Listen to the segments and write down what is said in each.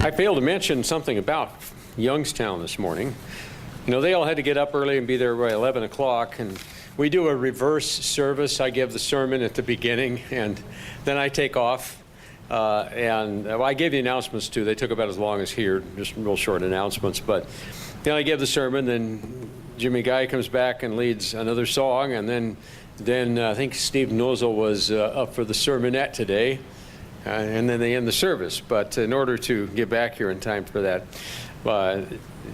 I failed to mention something about Youngstown this morning. You know, they all had to get up early and be there by 11 o'clock, and we do a reverse service. I give the sermon at the beginning, and then I take off. I gave the announcements too. They took about as long as here, just real short announcements. But then I give the sermon, then Jimmy Guy comes back and leads another song, and then I think Steve Nozel was up for the sermonette today. And then they end the service. But in order to get back here in time for that,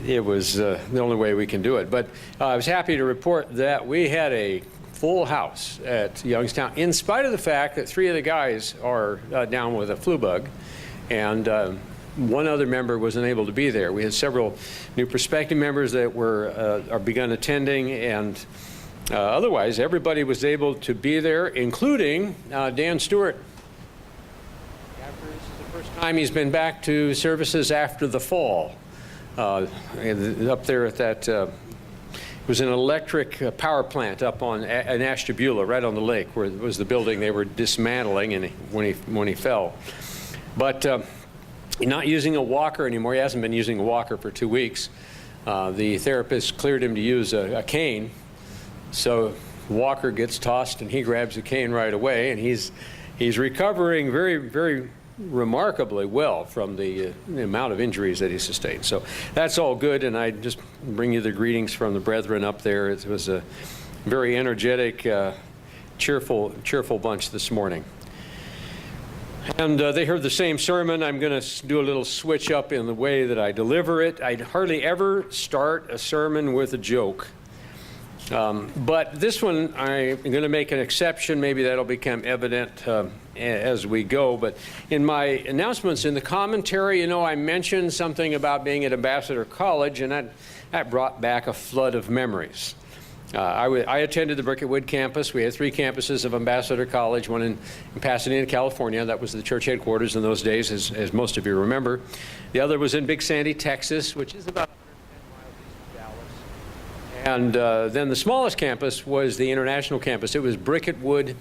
it was the only way we can do it. But I was happy to report that we had a full house at Youngstown, in spite of the fact that 3 of the guys are down with a flu bug, and one other member wasn't able to be there. We had several new prospective members that are begun attending, and otherwise everybody was able to be there, including Dan Stewart. This is the first time he's been back to services after the fall. Up there at that, it was an electric power plant up on in Ashtabula, right on the lake, where it was the building they were dismantling, and when he fell. But not using a walker anymore. He hasn't been using a walker for 2 weeks. The therapist cleared him to use a cane. So Walker gets tossed, and he grabs the cane right away, and he's recovering very, very remarkably well from the amount of injuries that he sustained. So that's all good, and I just bring you the greetings from the brethren up there. It was a very energetic, cheerful bunch this morning. And they heard the same sermon. I'm going to do a little switch up in the way that I deliver it. I hardly ever start a sermon with a joke. But this one, I'm going to make an exception. Maybe that'll become evident as we go. But in my announcements in the commentary, you know, I mentioned something about being at Ambassador College, and that brought back a flood of memories. I attended the Bricketwood campus. We had 3 campuses of Ambassador College, one in Pasadena, California. That was the church headquarters in those days, as most of you remember. The other was in Big Sandy, Texas, which is about 110 miles east of Dallas. And then the smallest campus was the international campus. It was Bricketwood,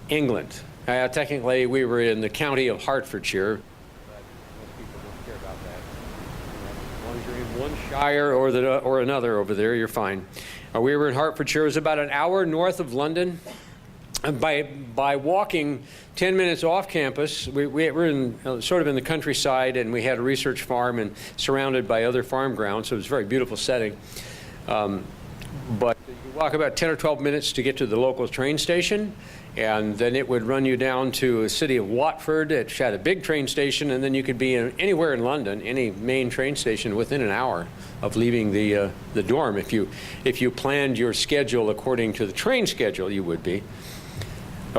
England. Technically, we were in the county of Hertfordshire, but most people don't care about that. As long as you're in one shire or another over there, you're fine. We were in Hertfordshire. It was about an hour north of London. And by walking 10 minutes off campus, we were in sort of in the countryside, and we had a research farm and surrounded by other farm grounds, so it was a very beautiful setting. But you walk about 10 or 12 minutes to get to the local train station, and then it would run you down to the city of Watford. It had a big train station, and then you could be anywhere in London, any main train station, within an hour of leaving the dorm. If you planned your schedule according to the train schedule, you would be.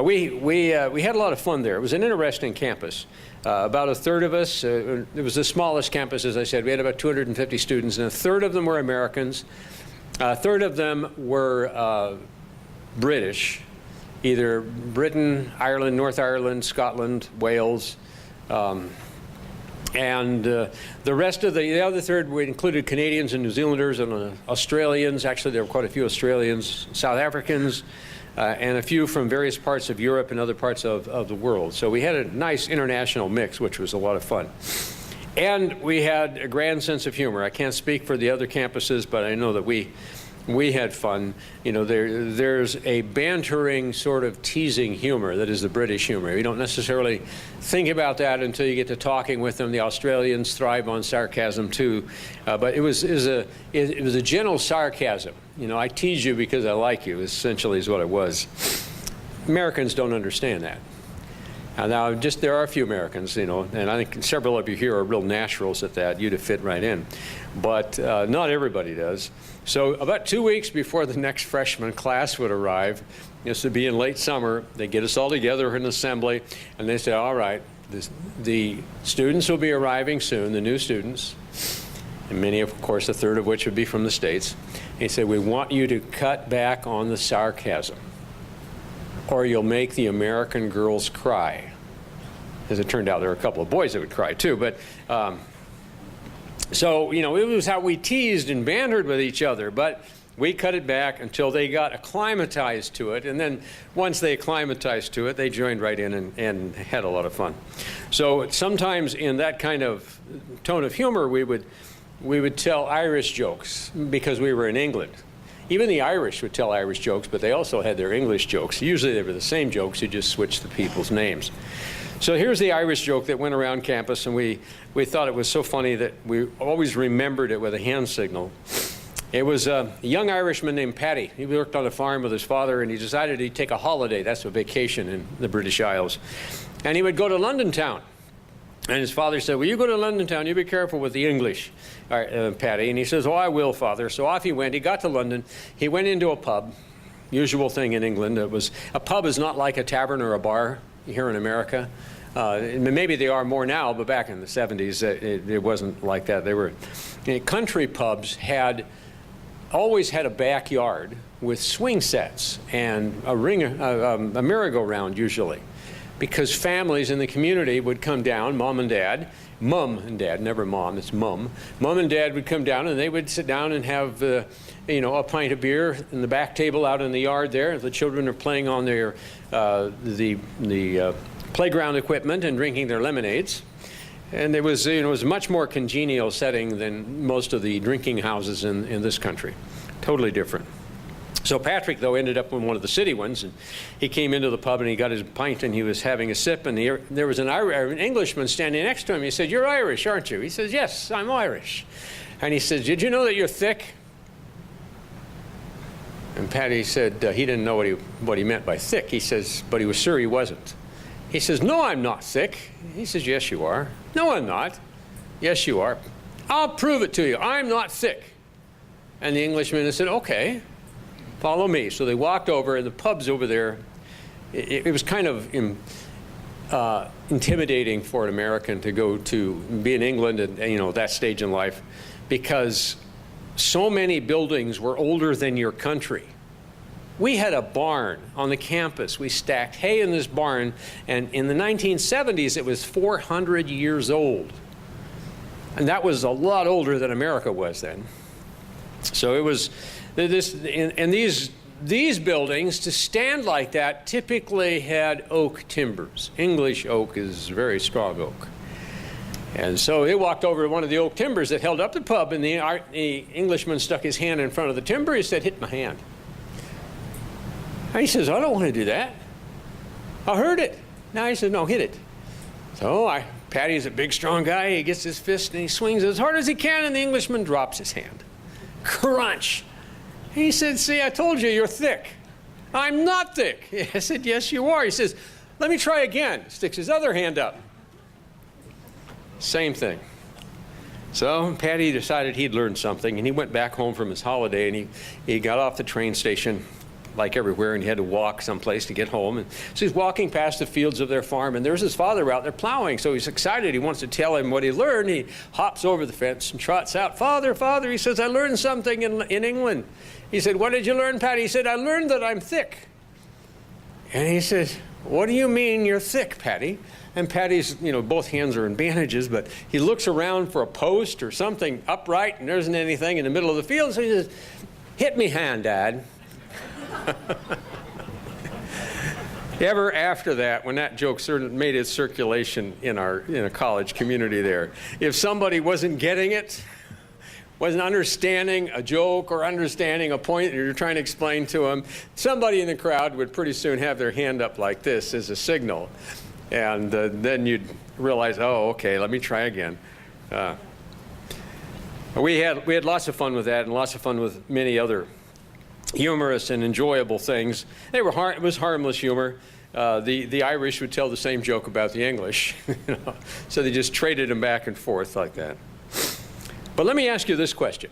We had a lot of fun there. It was an interesting campus. About a third of us, it was the smallest campus, as I said. We had about 250 students, and a third of them were Americans. A third of them were British, either Britain, Ireland, North Ireland, Scotland, Wales, and the rest of the other third, we included Canadians and New Zealanders and Australians. Actually, there were quite a few Australians, South Africans, and a few from various parts of Europe and other parts of the world. So we had a nice international mix, which was a lot of fun. And we had a grand sense of humor. I can't speak for the other campuses, but I know that we had fun. You know, there's a bantering sort of teasing humor that is the British humor. You don't necessarily think about that until you get to talking with them. The Australians thrive on sarcasm too, but it was a gentle sarcasm. You know, I tease you because I like you, essentially is what it was. Americans don't understand that. Now, there are a few Americans, you know, and I think several of you here are real naturals at that. You'd have fit right in. But not everybody does. So about 2 weeks before the next freshman class would arrive, this would be in late summer, they get us all together in an assembly, and they say, all right, the students will be arriving soon, the new students, and many, of course, a third of which would be from the States. And they say, we want you to cut back on the sarcasm, or you'll make the American girls cry. As it turned out, there were a couple of boys that would cry too, but so, you know, it was how we teased and bantered with each other. But We cut it back until they got acclimatized to it, and then once they acclimatized to it, they joined right in and had a lot of fun. So sometimes in that kind of tone of humor, we would tell Irish jokes because we were in England. Even the Irish would tell Irish jokes, but they also had their English jokes. Usually they were the same jokes, you just switched the people's names. So here's the Irish joke that went around campus, and we thought it was so funny that we always remembered it with a hand signal. It was a young Irishman named Paddy. He worked on a farm with his father, and he decided he'd take a holiday. That's a vacation in the British Isles. And he would go to London town. And his father said, "Will you go to London town? You be careful with the English, Paddy." And he says, "Oh, I will, Father." So off he went. He got to London. He went into a pub. Usual thing in England. A pub is not like a tavern or a bar here in America. Maybe they are more now, but back in the 70s, it wasn't like that. Country pubs always had a backyard with swing sets and a merry-go-round usually, because families in the community would come down, mom and dad, never mom, it's mum. Mom and dad would come down, and they would sit down and have a pint of beer in the back table out in the yard there. The children are playing on their the playground equipment and drinking their lemonades. And it was a much more congenial setting than most of the drinking houses in this country. Totally different. So Patrick, though, ended up in one of the city ones, and he came into the pub and he got his pint and he was having a sip, and there was an Englishman standing next to him. He said, "You're Irish, aren't you?" He says, "Yes, I'm Irish." And he says, "Did you know that you're thick?" And Paddy said he didn't know what he meant by thick. He says, but he was sure he wasn't. He says, "No, I'm not thick." He says, "Yes, you are." "No, I'm not." "Yes, you are." "I'll prove it to you. I'm not thick." And the Englishman said, "Okay, follow me." So they walked over, and the pub's over there. It was kind of intimidating for an American to go to be in England at that stage in life, because so many buildings were older than your country. We had a barn on the campus. We stacked hay in this barn, and in the 1970s, it was 400 years old. And that was a lot older than America was then. So it was these buildings, to stand like that, typically had oak timbers. English oak is very strong oak. And so they walked over to one of the oak timbers that held up the pub, and the Englishman stuck his hand in front of the timber. He said, "Hit my hand." And he says, "I don't want to do that. I heard it." Now he says, "No, hit it." So Paddy's a big, strong guy. He gets his fist and he swings as hard as he can, and the Englishman drops his hand. Crunch. He said, "See, I told you, you're thick." "I'm not thick." I said, "Yes, you are." He says, "Let me try again." Sticks his other hand up. Same thing. So Paddy decided he'd learned something, and he went back home from his holiday, and he got off the train station, like everywhere, and he had to walk someplace to get home. And so he's walking past the fields of their farm, and there's his father out there plowing. So he's excited. He wants to tell him what he learned. He hops over the fence and trots out. "Father, Father," he says, "I learned something in England." He said, "What did you learn, Paddy?" He said, "I learned that I'm thick." And he said, "What do you mean you're thick, Paddy?" And Paddy's, both hands are in bandages, but he looks around for a post or something upright, and there isn't anything in the middle of the field. So he says, "Hit me hand, Dad." Ever after that, when that joke made its circulation in a college community there, if somebody wasn't getting it, wasn't understanding a joke or understanding a point that you're trying to explain to them, somebody in the crowd would pretty soon have their hand up like this as a signal. And then you'd realize, oh, okay, let me try again. We had lots of fun with that, and lots of fun with many other humorous and enjoyable things. It was harmless humor. The Irish would tell the same joke about the English, so they just traded them back and forth like that. But let me ask you this question.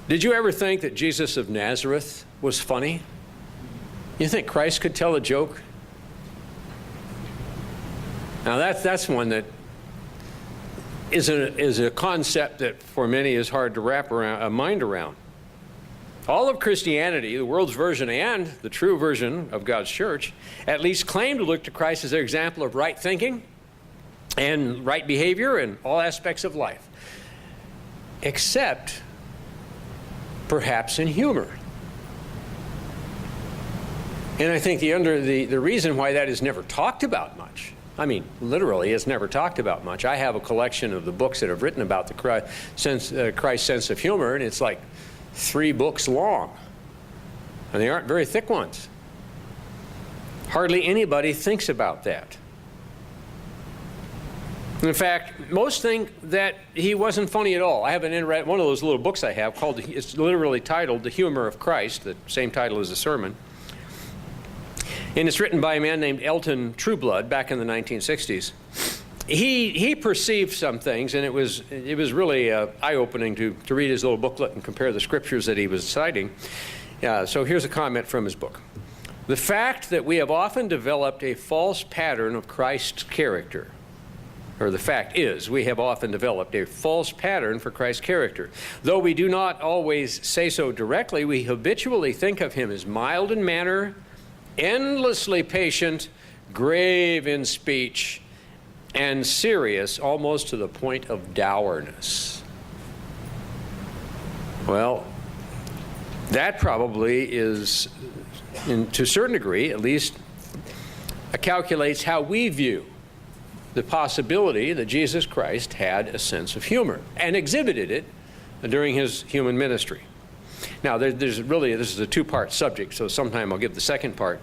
Did you ever think that Jesus of Nazareth was funny? You think Christ could tell a joke? Now that's one that is a concept that for many is hard to wrap a mind around. All of Christianity, the world's version and the true version of God's church, at least claim to look to Christ as their example of right thinking and right behavior in all aspects of life. Except perhaps in humor. And I think the reason why that is never talked about much, I mean, literally, it's never talked about much. I have a collection of the books that have written about the Christ's sense of humor, and it's like 3 books long. And they aren't very thick ones. Hardly anybody thinks about that. In fact, most think that he wasn't funny at all. I have one of those little books I have called, it's literally titled The Humor of Christ, the same title as the sermon. And it's written by a man named Elton Trueblood back in the 1960s. He perceived some things, and it was really eye-opening to read his little booklet and compare the scriptures that he was citing. So here's a comment from his book. The fact that we have often developed a false pattern of Christ's character, or the fact is, we have often developed a false pattern for Christ's character. Though we do not always say so directly, we habitually think of him as mild in manner, endlessly patient, grave in speech, and serious almost to the point of dourness. Well, that probably is, to a certain degree, at least, calculates how we view the possibility that Jesus Christ had a sense of humor and exhibited it during his human ministry. Now, this is a 2-part subject, so sometime I'll give the second part,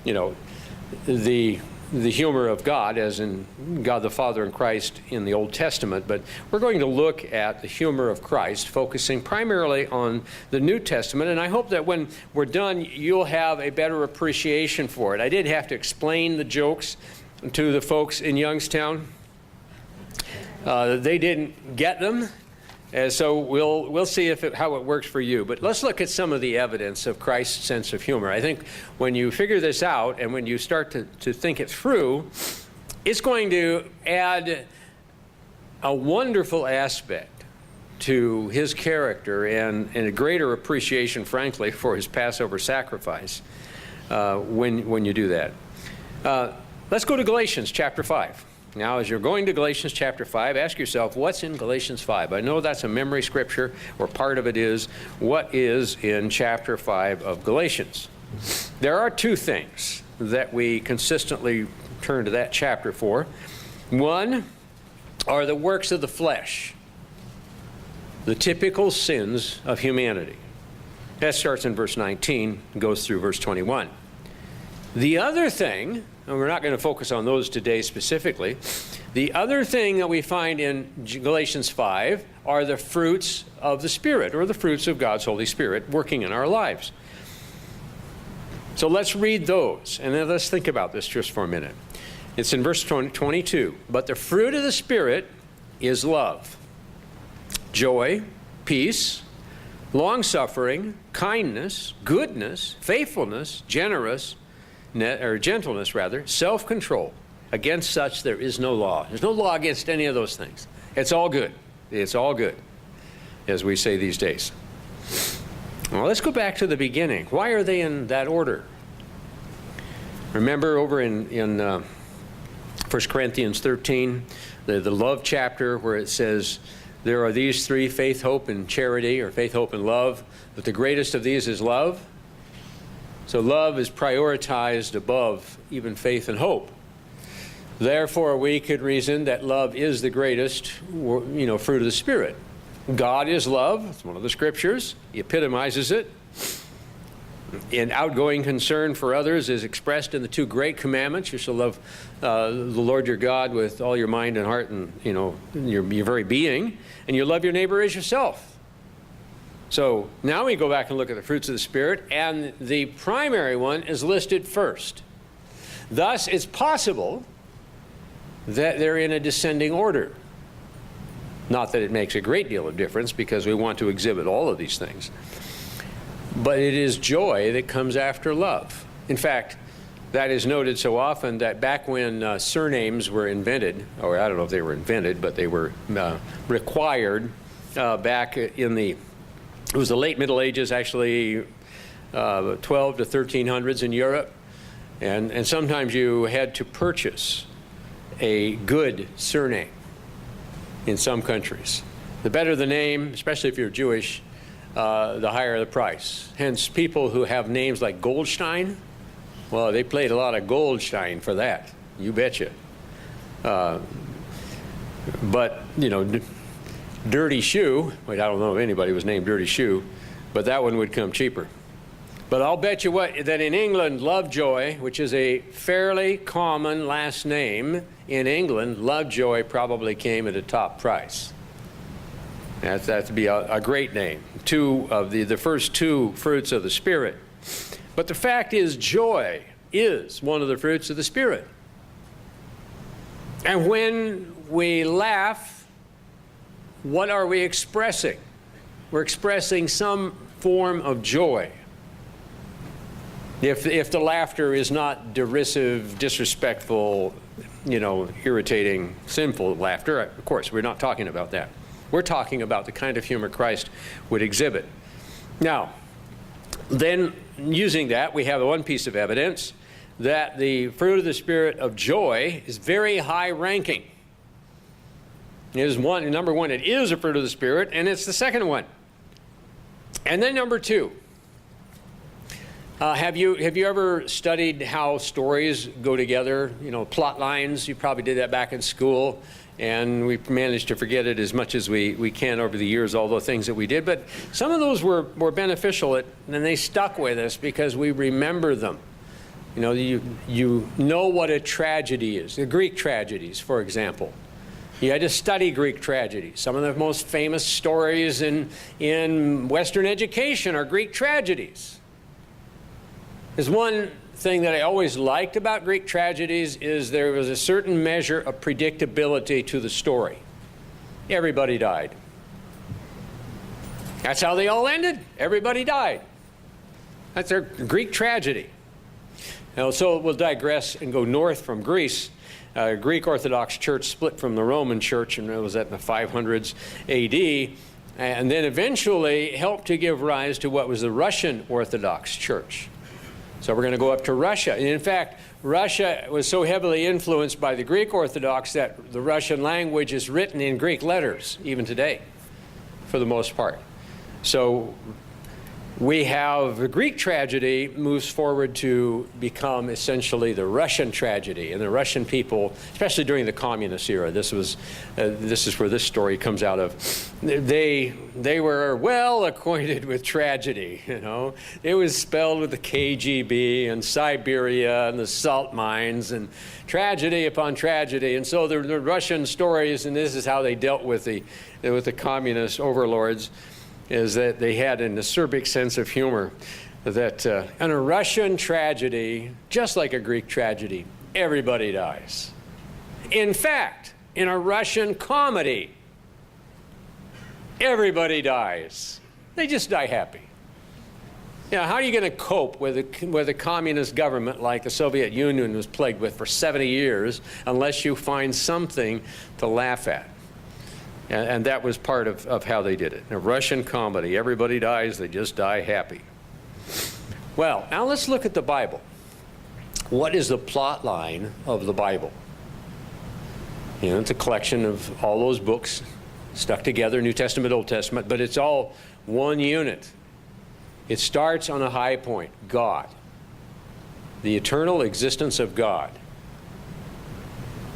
the humor of God, as in God the Father and Christ in the Old Testament, but we're going to look at the humor of Christ, focusing primarily on the New Testament, and I hope that when we're done, you'll have a better appreciation for it. I did have to explain the jokes to the folks in Youngstown. They didn't get them, and so we'll see how it works for you. But let's look at some of the evidence of Christ's sense of humor. I think when you figure this out and when you start to think it through, it's going to add a wonderful aspect to his character and a greater appreciation, frankly, for his Passover sacrifice when you do that. Let's go to Galatians chapter 5. Now, as you're going to Galatians chapter 5, ask yourself, what's in Galatians 5? I know that's a memory scripture, or part of it is. What is in chapter 5 of Galatians? There are 2 things that we consistently turn to that chapter for. One are the works of the flesh, the typical sins of humanity. That starts in verse 19 and goes through verse 21. The other thing, and we're not going to focus on those today specifically, the other thing that we find in Galatians 5 are the fruits of the Spirit, or the fruits of God's Holy Spirit working in our lives. So let's read those, and then let's think about this just for a minute. It's in verse 22. But the fruit of the Spirit is love, joy, peace, long-suffering, kindness, goodness, faithfulness, gentleness, self-control. Against such there is no law. There's no law against any of those things. It's all good. It's all good, as we say these days. Well, let's go back to the beginning. Why are they in that order? Remember over in 1 Corinthians 13, the love chapter, where it says, there are these 3, faith, hope, and charity, or faith, hope, and love, but the greatest of these is love. So love is prioritized above even faith and hope. Therefore, we could reason that love is the greatest, fruit of the Spirit. God is love. It's one of the scriptures. He epitomizes it. An outgoing concern for others is expressed in the 2 great commandments. You shall love the Lord your God with all your mind and heart and, your very being. And you love your neighbor as yourself. So now we go back and look at the fruits of the Spirit, and the primary one is listed first. Thus, it's possible that they're in a descending order. Not that it makes a great deal of difference, because we want to exhibit all of these things. But it is joy that comes after love. In fact, that is noted so often that back when surnames were invented, or I don't know if they were invented, but they were required back in it was the late Middle Ages, actually 12 to 1300s in Europe. And sometimes you had to purchase a good surname in some countries. The better the name, especially if you're Jewish, the higher the price. Hence, people who have names like Goldstein, well, they played a lot of Goldstein for that. You betcha. But, you know, Dirty Shoe, wait, I don't know if anybody was named Dirty Shoe, but that one would come cheaper. But I'll bet you what, that in England, Lovejoy, which is a fairly common last name in England, Lovejoy probably came at a top price. That'd be a great name. Two of the first two fruits of the Spirit. But the fact is, joy is one of the fruits of the Spirit. And when we laugh, what are we expressing? We're expressing some form of joy. If the laughter is not derisive, disrespectful, you know, irritating, sinful laughter, of course, we're not talking about that. We're talking about the kind of humor Christ would exhibit. Now, then, using that, we have one piece of evidence that the fruit of the Spirit of joy is very high ranking. It is number one, it is a fruit of the Spirit, and it's the second one. And then number two, have you ever studied how stories go together? You know, plot lines. You probably did that back in school, and we've managed to forget it as much as we can over the years, all the things that we did. But some of those were beneficial, and they stuck with us because we remember them. You know, you know what a tragedy is. The Greek tragedies, for example. You had to study Greek tragedies. Some of the most famous stories in Western education are Greek tragedies. There's one thing that I always liked about Greek tragedies is there was a certain measure of predictability to the story. Everybody died. That's how they all ended. Everybody died. That's their Greek tragedy. Now, so we'll digress and go north from Greece. Greek Orthodox Church split from the Roman Church, and it was at the 500s AD, and then eventually helped to give rise to what was the Russian Orthodox Church. So we're going to go up to Russia. And in fact, Russia was so heavily influenced by the Greek Orthodox that the Russian language is written in Greek letters, even today, for the most part. So we have the Greek tragedy moves forward to become essentially the Russian tragedy. And the Russian people, especially during the communist era, this is where this story comes out of. They were well acquainted with tragedy, you know. It was spelled with the KGB and Siberia and the salt mines and tragedy upon tragedy. And so the Russian stories, and this is how they dealt with the communist overlords, is that they had an acerbic sense of humor that in a Russian tragedy, just like a Greek tragedy, everybody dies. In fact, in a Russian comedy, everybody dies. They just die happy. Now, how are you going to cope with a communist government like the Soviet Union was plagued with for 70 years unless you find something to laugh at? And that was part of how they did it. A Russian comedy, everybody dies, they just die happy. Well, now let's look at the Bible. What is the plot line of the Bible? You know, it's a collection of all those books stuck together, New Testament, Old Testament, but it's all one unit. It starts on a high point, God, the eternal existence of God.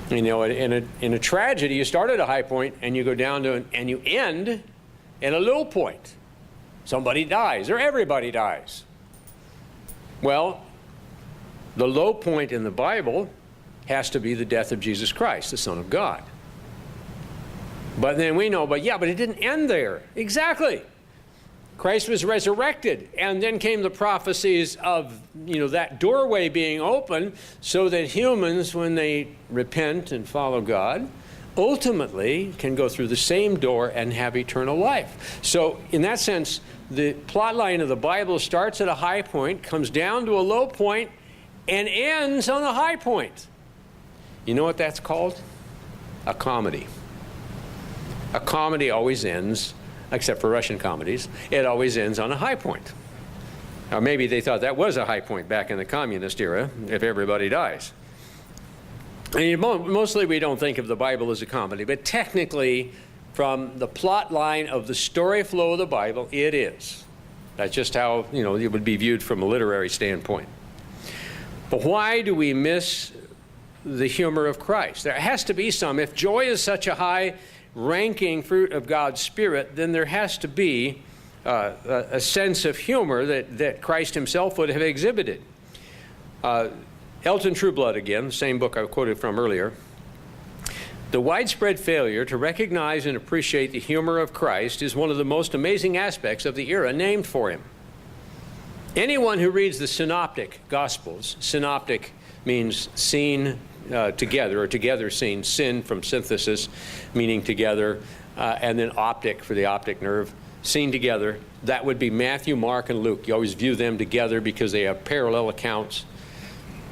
You know, in a tragedy, you start at a high point and you go down to and you end at a low point. Somebody dies or everybody dies. Well, the low point in the Bible has to be the death of Jesus Christ, the Son of God. But then we know, but it didn't end there. Exactly. Christ was resurrected, and then came the prophecies of, you know, that doorway being open so that humans, when they repent and follow God, ultimately can go through the same door and have eternal life. So in that sense, the plot line of the Bible starts at a high point, comes down to a low point, and ends on a high point. You know what that's called? A comedy. A comedy always ends, except for Russian comedies, it always ends on a high point. Now, maybe they thought that was a high point back in the communist era, if everybody dies. And mostly we don't think of the Bible as a comedy, but technically from the plot line of the story flow of the Bible, it is. That's just how, it would be viewed from a literary standpoint. But why do we miss the humor of Christ? There has to be some. If joy is such a high-ranking fruit of God's Spirit, then there has to be a sense of humor that Christ himself would have exhibited. Elton Trueblood again, the same book I quoted from earlier. The widespread failure to recognize and appreciate the humor of Christ is one of the most amazing aspects of the era named for him. Anyone who reads the synoptic Gospels, synoptic means seen together, or together seen, syn from synthesis, meaning together, and then optic for the optic nerve, seen together. That would be Matthew, Mark, and Luke. You always view them together because they have parallel accounts.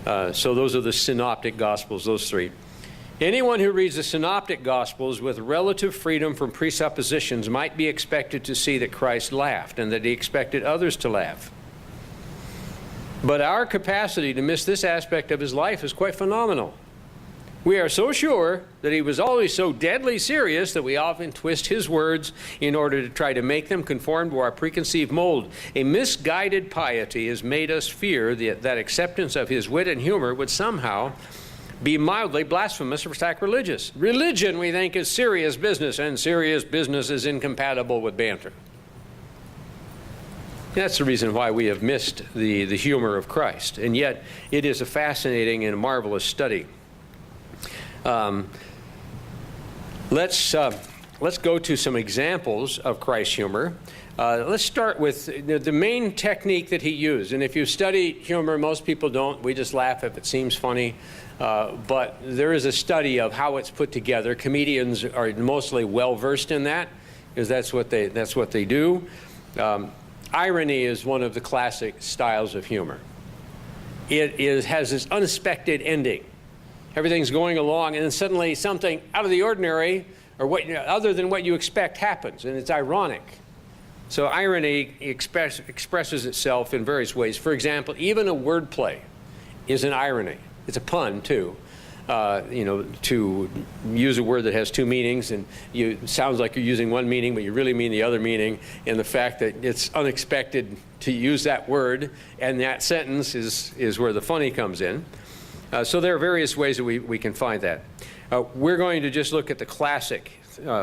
So those are the synoptic Gospels, those three. Anyone who reads the synoptic Gospels with relative freedom from presuppositions might be expected to see that Christ laughed and that he expected others to laugh. But our capacity to miss this aspect of his life is quite phenomenal. We are so sure that he was always so deadly serious that we often twist his words in order to try to make them conform to our preconceived mold. A misguided piety has made us fear that acceptance of his wit and humor would somehow be mildly blasphemous or sacrilegious. Religion, we think, is serious business, and serious business is incompatible with banter. That's the reason why we have missed the humor of Christ, and yet it is a fascinating and marvelous study. Let's go to some examples of Christ's humor. Let's start with the main technique that he used. And if you study humor, most people don't. We just laugh if it seems funny. But there is a study of how it's put together. Comedians are mostly well-versed in that, because that's what they do. Irony is one of the classic styles of humor. It has this unexpected ending. Everything's going along, and then suddenly something out of the ordinary, or other than what you expect, happens, and it's ironic. So irony expresses itself in various ways. For example, even a wordplay is an irony. It's a pun, too. To use a word that has two meanings, and it sounds like you're using one meaning, but you really mean the other meaning, and the fact that it's unexpected to use that word, and that sentence is where the funny comes in. So there are various ways that we can find that. We're going to just look at the classic,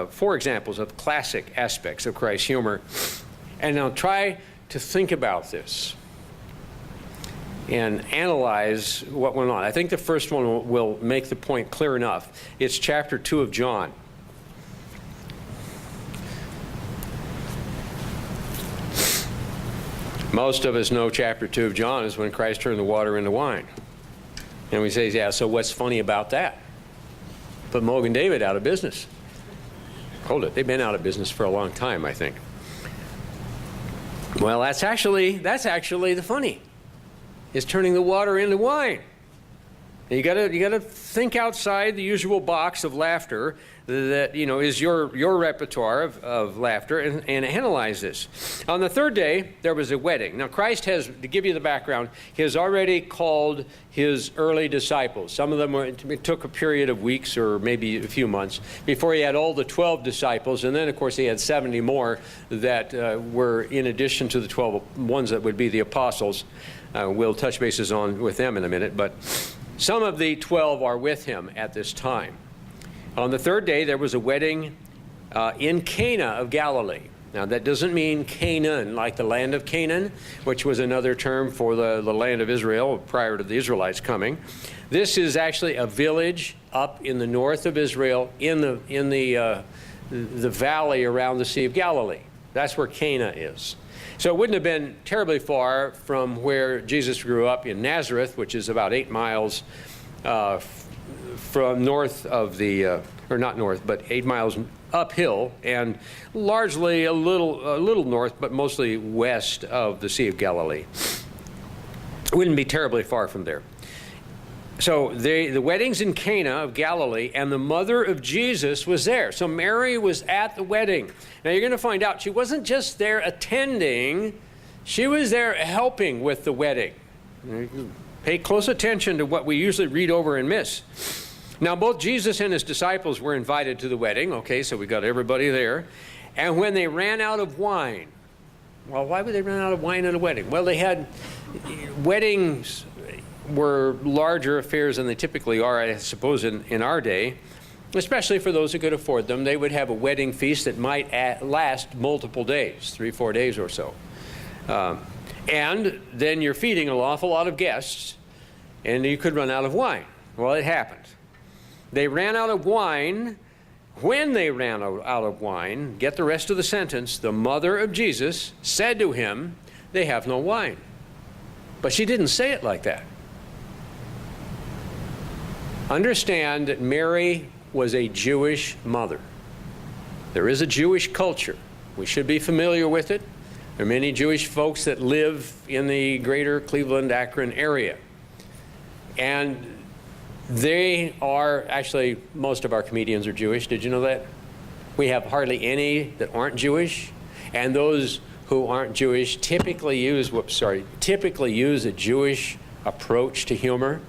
4 examples of classic aspects of Christ's humor, and now try to think about this and analyze what went on. I think the first one will make the point clear enough. It's chapter 2 of John. Most of us know chapter 2 of John is when Christ turned the water into wine. And we say, yeah, so what's funny about that? Put Moog and David out of business. Hold it, they've been out of business for a long time, I think. Well, that's actually the funny, is turning the water into wine. And you gotta think outside the usual box of laughter that is your repertoire of laughter, and analyze this. On the 3rd day there was a wedding. Now Christ has, to give you the background, he has already called his early disciples. Some of them it took a period of weeks or maybe a few months before he had all the 12 disciples, and then of course he had 70 more that were in addition to the 12 ones that would be the apostles. We'll touch bases on with them in a minute, but some of the 12 are with him at this time. On the 3rd day, there was a wedding in Cana of Galilee. Now, that doesn't mean Canaan, like the land of Canaan, which was another term for the land of Israel prior to the Israelites coming. This is actually a village up in the north of Israel, in the valley around the Sea of Galilee. That's where Cana is. So it wouldn't have been terribly far from where Jesus grew up in Nazareth, which is about 8 miles from north of the, or not north, but 8 miles uphill, and largely a little north, but mostly west of the Sea of Galilee. It wouldn't be terribly far from there. So the wedding's in Cana of Galilee, and the mother of Jesus was there. So Mary was at the wedding. Now you're going to find out she wasn't just there attending, she was there helping with the wedding. Pay close attention to what we usually read over and miss. Now, both Jesus and his disciples were invited to the wedding. Okay, so we got everybody there. And when they ran out of wine, well, why would they run out of wine at a wedding? Well, weddings were larger affairs than they typically are, I suppose, in our day, especially for those who could afford them. They would have a wedding feast that might last multiple days, 3-4 days or so. And then you're feeding an awful lot of guests, and you could run out of wine. Well, it happened. They ran out of wine. When they ran out of wine, get the rest of the sentence, the mother of Jesus said to him, "They have no wine." But she didn't say it like that. Understand that Mary was a Jewish mother. There is a Jewish culture. We should be familiar with it. There are many Jewish folks that live in the greater Cleveland, Akron area. And they are, actually, most of our comedians are Jewish. Did you know that? We have hardly any that aren't Jewish. And those who aren't Jewish typically use a Jewish approach to humor.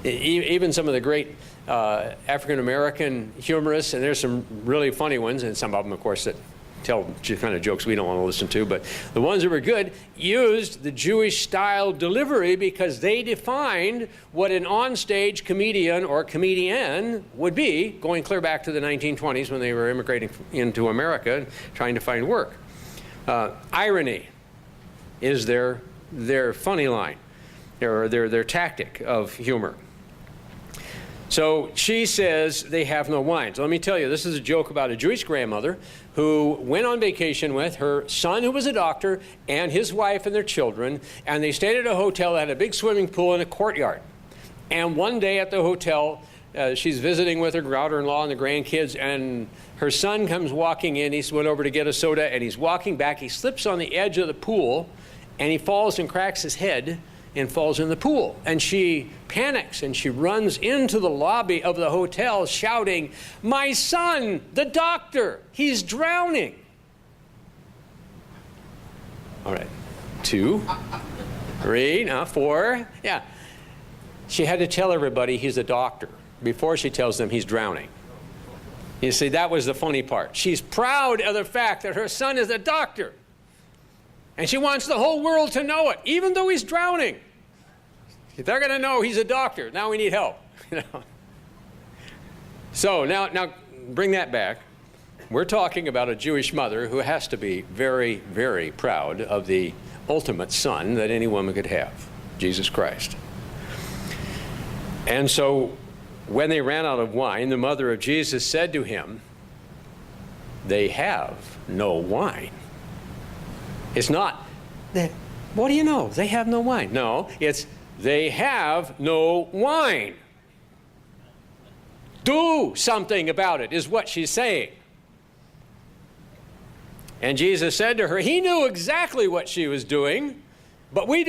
Even some of the great African-American humorists, and there's some really funny ones, and some of them, of course, that tell kind of jokes we don't want to listen to, but the ones that were good used the Jewish style delivery because they defined what an onstage comedian or comedian would be, going clear back to the 1920s when they were immigrating into America and trying to find work. Irony is their funny line, or their tactic of humor. So she says they have no wine. So let me tell you, this is a joke about a Jewish grandmother who went on vacation with her son, who was a doctor, and his wife and their children, and they stayed at a hotel that had a big swimming pool and a courtyard. And one day at the hotel, she's visiting with her daughter-in-law and the grandkids, and her son comes walking in. He went over to get a soda, and he's walking back. He slips on the edge of the pool, and he falls and cracks his head and falls in the pool. And she panics, and she runs into the lobby of the hotel shouting, "My son, the doctor, he's drowning." All right, 2, 3, now 4. Yeah. She had to tell everybody he's a doctor before she tells them he's drowning. You see, that was the funny part. She's proud of the fact that her son is a doctor. And she wants the whole world to know it, even though he's drowning. If they're going to know he's a doctor, now we need help. So now bring that back. We're talking about a Jewish mother who has to be very, very proud of the ultimate son that any woman could have, Jesus Christ. And so when they ran out of wine, the mother of Jesus said to him, "They have no wine." It's not, what do you know? They have no wine. No, it's, they have no wine. Do something about it, is what she's saying. And Jesus said to her, he knew exactly what she was doing, but we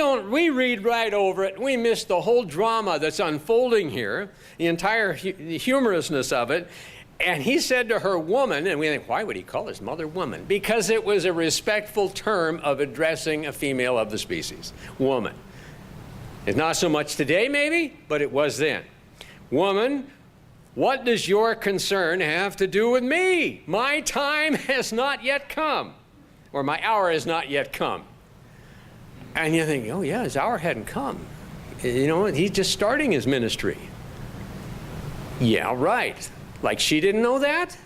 read right over it. We miss the whole drama that's unfolding here, the entire humorousness of it. And he said to her, "Woman," and we think, why would he call his mother woman? Because it was a respectful term of addressing a female of the species. Woman. It's not so much today, maybe, but it was then. "Woman, what does your concern have to do with me? My time has not yet come," or "my hour has not yet come." And you think, oh yeah, his hour hadn't come. You know, he's just starting his ministry. Yeah, right. Like she didn't know that?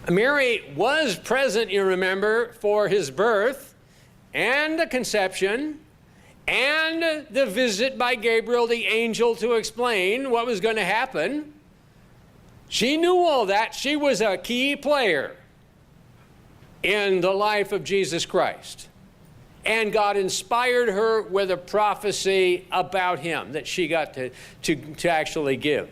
Mary was present, you remember, for his birth and the conception and the visit by Gabriel, the angel, to explain what was going to happen. She knew all that. She was a key player in the life of Jesus Christ. And God inspired her with a prophecy about him that she got to actually give.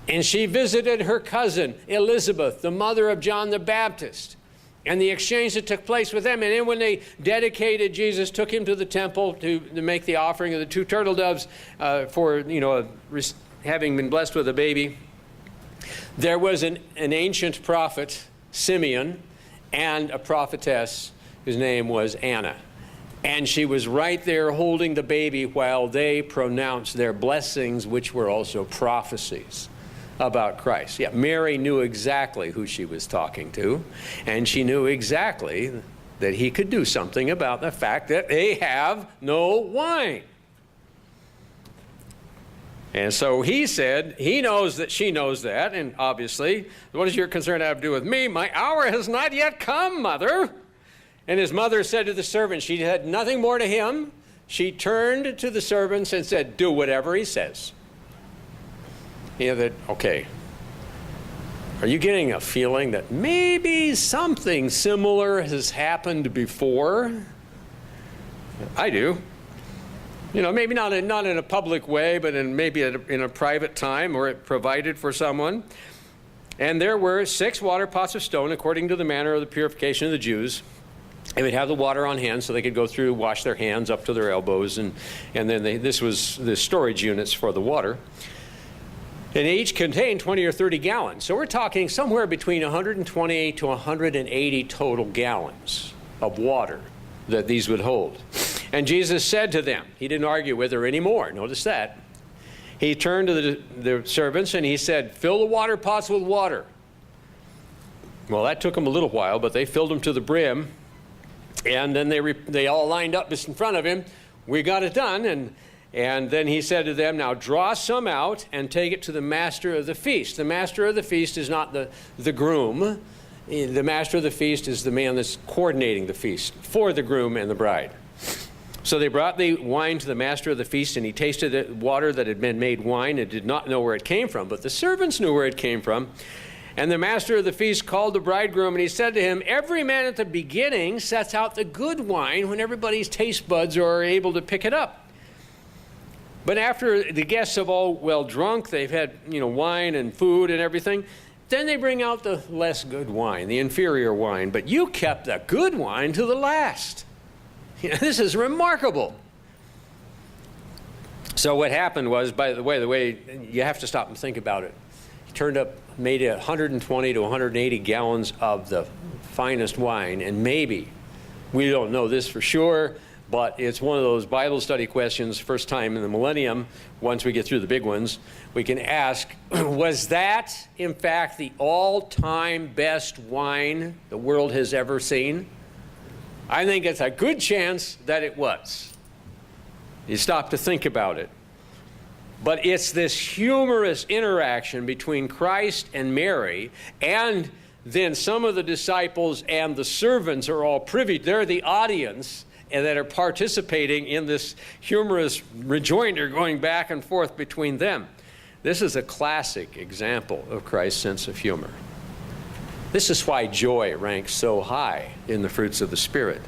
And she visited her cousin, Elizabeth, the mother of John the Baptist, and the exchange that took place with them. And then when they dedicated Jesus, took him to the temple to make the offering of the 2 turtle doves for, having been blessed with a baby. There was an ancient prophet, Simeon, and a prophetess whose name was Anna. And she was right there holding the baby while they pronounced their blessings, which were also prophecies about Christ. Yeah, Mary knew exactly who she was talking to, and she knew exactly that he could do something about the fact that they have no wine. And so he said, he knows that she knows that, and obviously, what does your concern have to do with me? My hour has not yet come, mother. And his mother said to the servant, she had nothing more to him. She turned to the servants and said, do whatever he says. You know, that, okay, are you getting a feeling that maybe something similar has happened before? I do. You know, maybe not in a public way, but maybe in a private time where it provided for someone. And there were 6 water pots of stone, according to the manner of the purification of the Jews. They would have the water on hand so they could go through, wash their hands up to their elbows, and then this was the storage units for the water. And they each contained 20 or 30 gallons. So we're talking somewhere between 120 to 180 total gallons of water that these would hold. And Jesus said to them, he didn't argue with her anymore, notice that. He turned to the servants and he said, fill the water pots with water. Well, that took them a little while, but they filled them to the brim. And then they all lined up just in front of him. We got it done. And then he said to them, now draw some out and take it to the master of the feast. The master of the feast is not the groom. The master of the feast is the man that's coordinating the feast for the groom and the bride. So they brought the wine to the master of the feast, and he tasted the water that had been made wine and did not know where it came from. But the servants knew where it came from. And the master of the feast called the bridegroom, and he said to him, every man at the beginning sets out the good wine when everybody's taste buds are able to pick it up. But after the guests have all well drunk, they've had, wine and food and everything, then they bring out the less good wine, the inferior wine. But you kept the good wine to the last. This is remarkable. So what happened was, by the way, you have to stop and think about it. He turned up, made 120 to 180 gallons of the finest wine, and maybe, we don't know this for sure, but it's one of those Bible study questions, first time in the millennium, once we get through the big ones, we can ask, was that, in fact, the all-time best wine the world has ever seen? I think it's a good chance that it was. You stop to think about it. But it's this humorous interaction between Christ and Mary, and then some of the disciples and the servants are all privy. They're the audience and that are participating in this humorous rejoinder going back and forth between them. This is a classic example of Christ's sense of humor. This is why joy ranks so high in the fruits of the Spirit.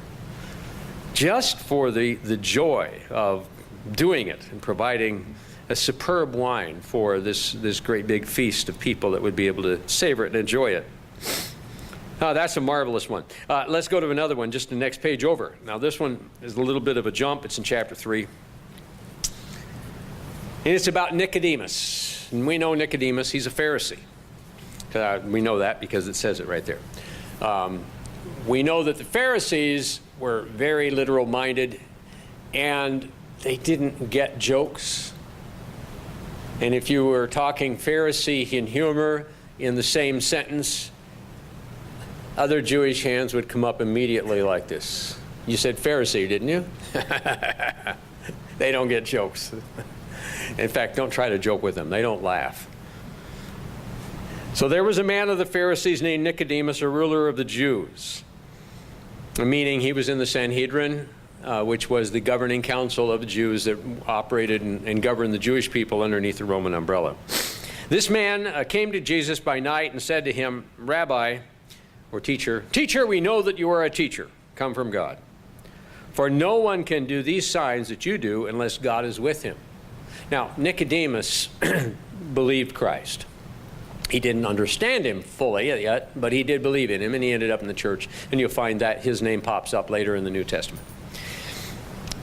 Just for the joy of doing it and providing a superb wine for this great big feast of people that would be able to savor it and enjoy it. That's a marvelous one. Let's go to another one, just the next page over. Now this one is a little bit of a jump. It's in chapter 3. And it's about Nicodemus. And we know Nicodemus, he's a Pharisee. We know that because it says it right there. We know that the Pharisees were very literal-minded, and they didn't get jokes. And if you were talking Pharisee and humor in the same sentence, other Jewish hands would come up immediately like this. You said Pharisee, didn't you? They don't get jokes. In fact, don't try to joke with them. They don't laugh. So there was a man of the Pharisees named Nicodemus, a ruler of the Jews, meaning he was in the Sanhedrin, which was the governing council of the Jews that operated and governed the Jewish people underneath the Roman umbrella. This man came to Jesus by night and said to him, Rabbi, or teacher, Teacher, we know that you are a teacher, come from God. For no one can do these signs that you do unless God is with him. Now, Nicodemus believed Christ. He didn't understand him fully yet, but he did believe in him, and he ended up in the church. And you'll find that his name pops up later in the New Testament.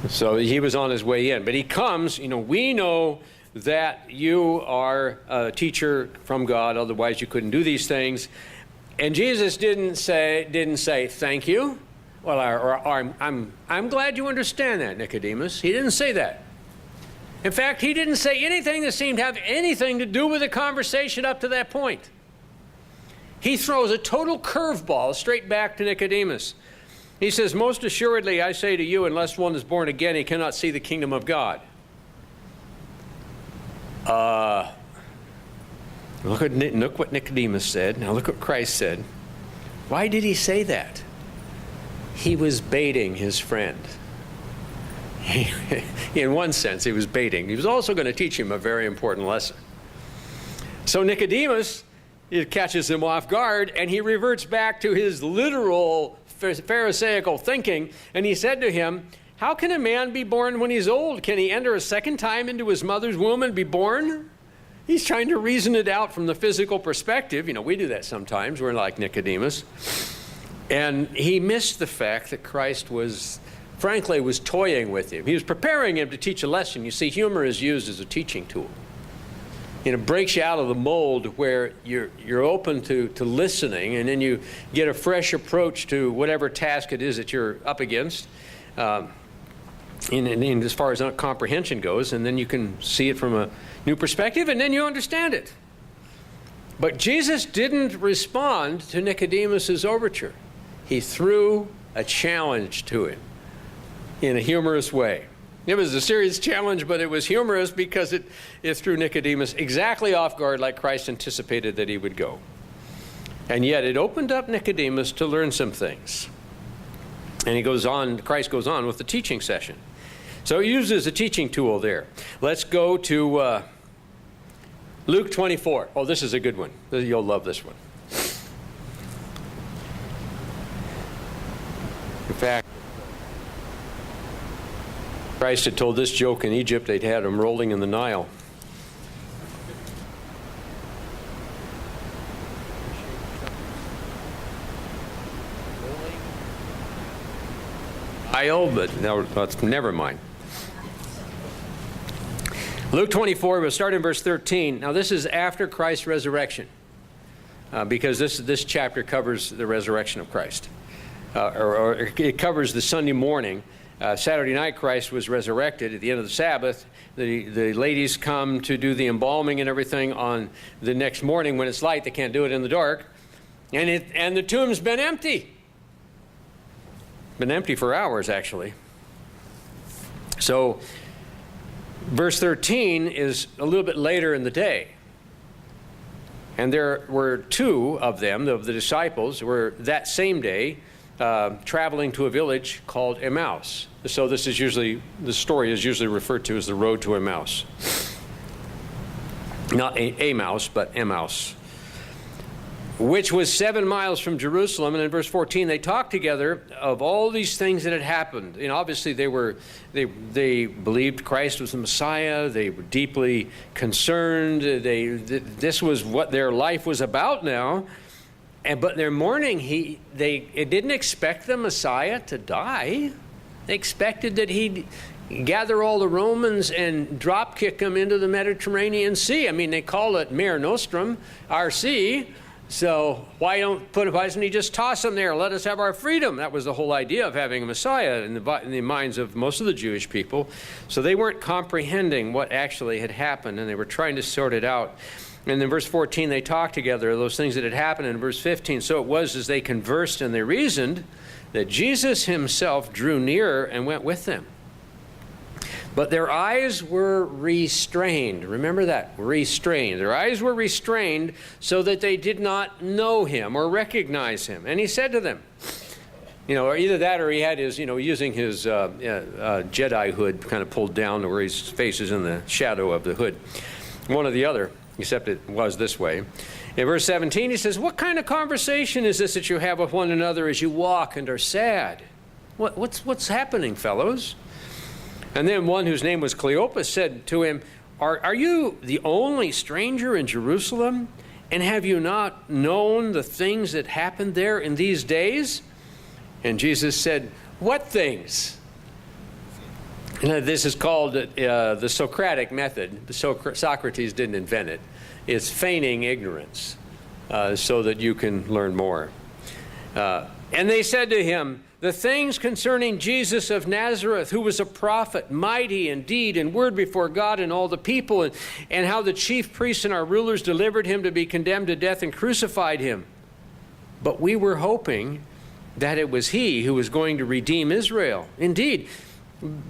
So he was on his way in. But he comes, we know that you are a teacher from God, otherwise you couldn't do these things. And Jesus didn't say thank you. Well, I'm glad you understand that, Nicodemus. He didn't say that. In fact, he didn't say anything that seemed to have anything to do with the conversation up to that point. He throws a total curveball straight back to Nicodemus. He says, most assuredly, I say to you, unless one is born again, he cannot see the kingdom of God. Look what Nicodemus said. Now look what Christ said. Why did he say that? He was baiting his friend. In one sense, he was baiting. He was also going to teach him a very important lesson. So Nicodemus, it catches him off guard, and he reverts back to his literal Pharisaical thinking, and he said to him, how can a man be born when he's old? Can he enter a second time into his mother's womb and be born? He's trying to reason it out from the physical perspective. You know, we do that sometimes. We're like Nicodemus. And he missed the fact that Christ was toying with him. He was preparing him to teach a lesson. You see, humor is used as a teaching tool. It breaks you out of the mold where you're open to listening, and then you get a fresh approach to whatever task it is that you're up against, in as far as comprehension goes, and then you can see it from a new perspective, and then you understand it. But Jesus didn't respond to Nicodemus's overture. He threw a challenge to him in a humorous way. It was a serious challenge, but it was humorous because it threw Nicodemus exactly off guard, like Christ anticipated that he would go. And yet it opened up Nicodemus to learn some things. And Christ goes on with the teaching session. So he uses a teaching tool there. Let's go to Luke 24. Oh, this is a good one. You'll love this one. In fact, Christ had told this joke in Egypt. They'd had him rolling in the Nile. But no, never mind. Luke 24, we'll start in verse 13. Now this is after Christ's resurrection, because this chapter covers the resurrection of Christ. Or it covers the Sunday morning. Saturday night, Christ was resurrected at the end of the Sabbath. The ladies come to do the embalming and everything on the next morning when it's light. They can't do it in the dark. And the tomb's been empty. Been empty for hours, actually. So, verse 13 is a little bit later in the day. And there were two of them, of the disciples, were that same day traveling to a village called Emmaus. So the story is usually referred to as the road to Emmaus. Not Emmaus, but Emmaus, which was 7 miles from Jerusalem. And in verse 14, they talked together of all these things that had happened. And obviously they believed Christ was the Messiah. They were deeply concerned. This was what their life was about now. But their mourning, they didn't expect the Messiah to die. They expected that he'd gather all the Romans and drop kick them into the Mediterranean Sea. I mean, they call it Mare Nostrum, our sea. So why doesn't he just toss them there? Let us have our freedom. That was the whole idea of having a Messiah in the minds of most of the Jewish people. So they weren't comprehending what actually had happened, and they were trying to sort it out. And in verse 14, they talked together of those things that had happened. In verse 15, so it was as they conversed and they reasoned that Jesus himself drew nearer and went with them. But their eyes were restrained. Remember that, restrained. Their eyes were restrained so that they did not know him or recognize him. And he said to them, or either that or he had his, using his Jedi hood kind of pulled down to where his face is in the shadow of the hood. One or the other, except it was this way. In verse 17, he says, what kind of conversation is this that you have with one another as you walk and are sad? What's happening, fellows? And then one whose name was Cleopas said to him, Are you the only stranger in Jerusalem? And have you not known the things that happened there in these days? And Jesus said, what things? And this is called the Socratic method. Socrates didn't invent it. It's feigning ignorance so that you can learn more. And they said to him, the things concerning Jesus of Nazareth, who was a prophet, mighty in deed and word before God and all the people, and how the chief priests and our rulers delivered him to be condemned to death and crucified him. But we were hoping that it was he who was going to redeem Israel. Indeed,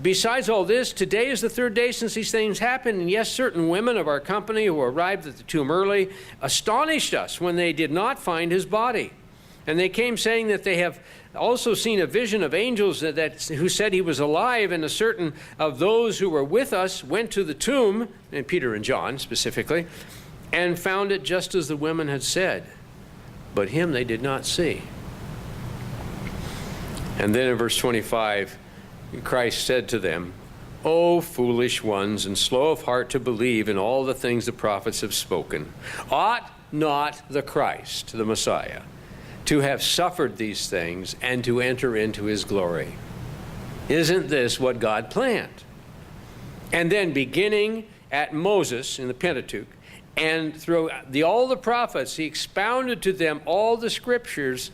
besides all this, today is the third day since these things happened, and yes, certain women of our company who arrived at the tomb early astonished us when they did not find his body. And they came saying that they have also seen a vision of angels who said he was alive, and a certain of those who were with us went to the tomb, and Peter and John specifically, and found it just as the women had said. But him they did not see. And then in verse 25, Christ said to them, O foolish ones, and slow of heart to believe in all the things the prophets have spoken. Ought not the Christ, the Messiah, to have suffered these things and to enter into his glory? Isn't this what God planned? And then beginning at Moses in the Pentateuch, and through all the prophets, he expounded to them all the scriptures,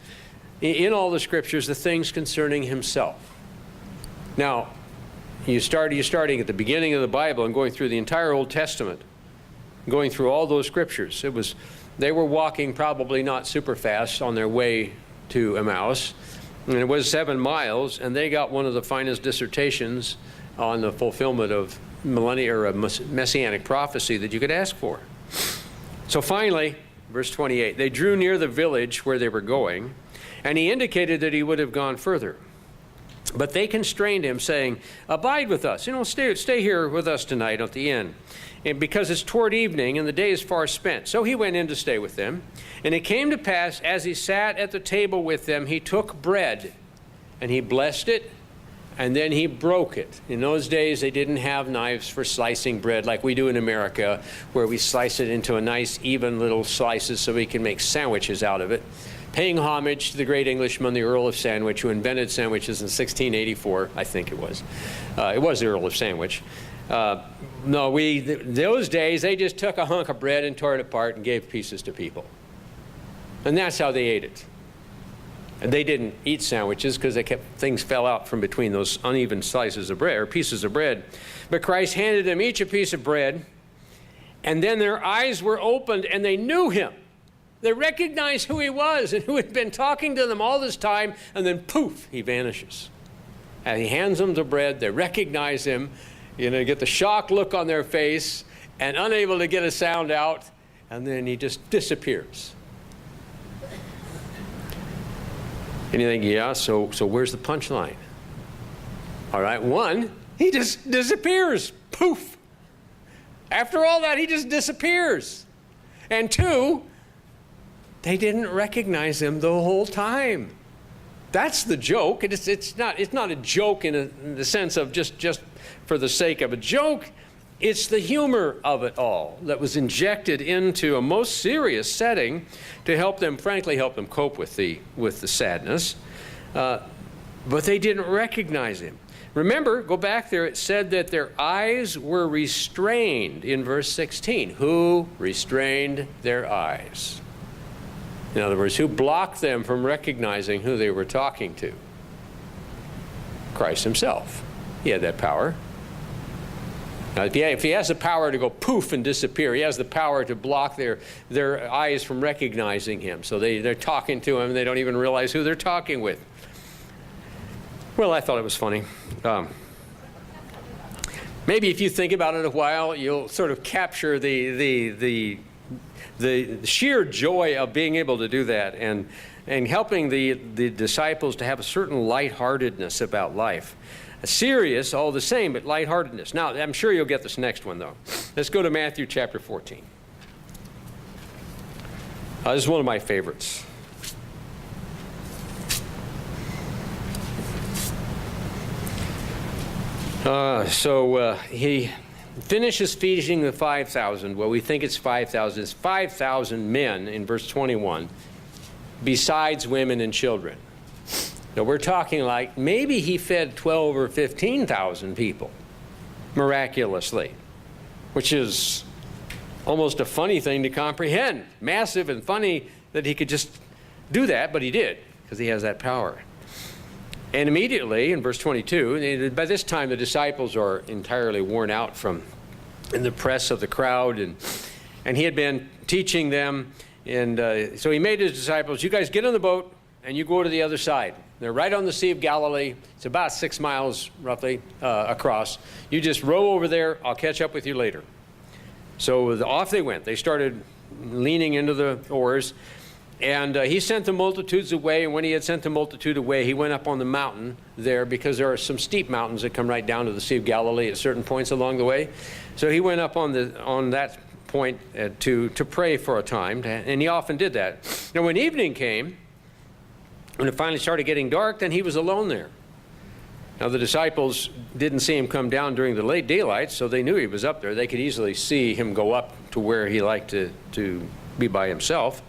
in all the scriptures, the things concerning himself. Now, you're starting at the beginning of the Bible and going through the entire Old Testament, going through all those scriptures. They were walking probably not super fast on their way to Emmaus, and it was 7 miles, and they got one of the finest dissertations on the fulfillment of messianic prophecy that you could ask for. So finally, verse 28, they drew near the village where they were going, and he indicated that he would have gone further. But they constrained him, saying, Abide with us. Stay here with us tonight at the inn, and because it's toward evening, and the day is far spent. So he went in to stay with them. And it came to pass, as he sat at the table with them, he took bread, and he blessed it, and then he broke it. In those days, they didn't have knives for slicing bread like we do in America, where we slice it into a nice, even little slices so we can make sandwiches out of it, paying homage to the great Englishman, the Earl of Sandwich, who invented sandwiches in 1684, I think it was. It was the Earl of Sandwich. Those days, they just took a hunk of bread and tore it apart and gave pieces to people. And that's how they ate it. And they didn't eat sandwiches because things fell out from between those uneven slices of bread, or pieces of bread. But Christ handed them each a piece of bread, and then their eyes were opened, and they knew him. They recognized who he was and who had been talking to them all this time, and then poof, he vanishes. And he hands them the bread. They recognize him. Get the shocked look on their face, and unable to get a sound out, and then he just disappears. And you think, yeah, so where's the punchline? All right, 1, he just disappears. Poof. After all that, he just disappears. And 2, they didn't recognize him the whole time. That's the joke. It's not a joke in the sense of just for the sake of a joke. It's the humor of it all that was injected into a most serious setting to help them cope with the sadness. But they didn't recognize him. Remember, go back there, it said that their eyes were restrained in verse 16. Who restrained their eyes? In other words, who blocked them from recognizing who they were talking to? Christ himself. He had that power. Now, if he has the power to go poof and disappear, he has the power to block their eyes from recognizing him. So they're talking to him, and they don't even realize who they're talking with. Well, I thought it was funny. Maybe if you think about it a while, you'll sort of capture the sheer joy of being able to do that and helping the disciples to have a certain lightheartedness about life. Serious, all the same, but lightheartedness. Now, I'm sure you'll get this next one, though. Let's go to Matthew chapter 14. This is one of my favorites. He finishes feeding the 5,000. Well, we think it's 5,000. It's 5,000 men in verse 21, besides women and children. Now, we're talking like maybe he fed 12 or 15,000 people miraculously, which is almost a funny thing to comprehend. Massive and funny that he could just do that, but he did because he has that power. And immediately, in verse 22, by this time the disciples are entirely worn out from in the press of the crowd, and he had been teaching them. And so he made his disciples, you guys get on the boat and you go to the other side. They're right on the Sea of Galilee. It's about 6 miles roughly across. You just row over there. I'll catch up with you later. So off they went. They started leaning into the oars. And he sent the multitudes away. And when he had sent the multitude away, he went up on the mountain there, because there are some steep mountains that come right down to the Sea of Galilee at certain points along the way. So he went up on that point to pray for a time. And he often did that. Now when evening came, when it finally started getting dark, then he was alone there. Now the disciples didn't see him come down during the late daylight, so they knew he was up there. They could easily see him go up to where he liked to be by himself.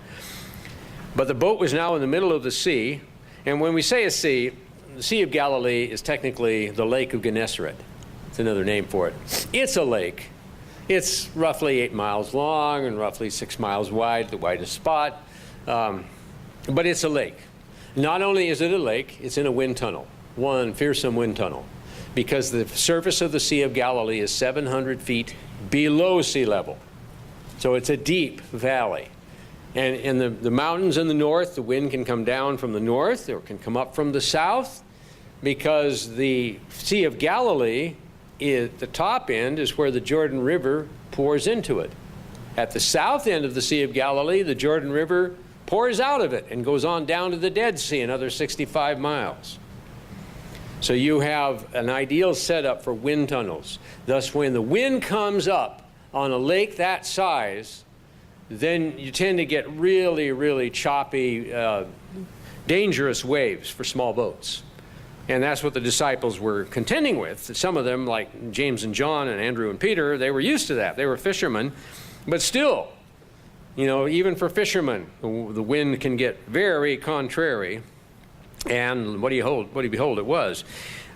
But the boat was now in the middle of the sea. And when we say a sea, the Sea of Galilee is technically the Lake of Gennesaret. It's another name for it. It's a lake. It's roughly 8 miles long and roughly 6 miles wide, the widest spot. But it's a lake. Not only is it a lake, it's in a wind tunnel, one fearsome wind tunnel, because the surface of the Sea of Galilee is 700 feet below sea level. So it's a deep valley. And in the mountains in the north, the wind can come down from the north or can come up from the south, because the Sea of Galilee, the top end is where the Jordan River pours into it. At the south end of the Sea of Galilee, the Jordan River pours out of it and goes on down to the Dead Sea, another 65 miles. So you have an ideal setup for wind tunnels. Thus, when the wind comes up on a lake that size, then you tend to get really, really choppy, dangerous waves for small boats. And that's what the disciples were contending with. Some of them, like James and John and Andrew and Peter, they were used to that. They were fishermen. But still, you know, even for fishermen, the wind can get very contrary. And what do you behold? It was.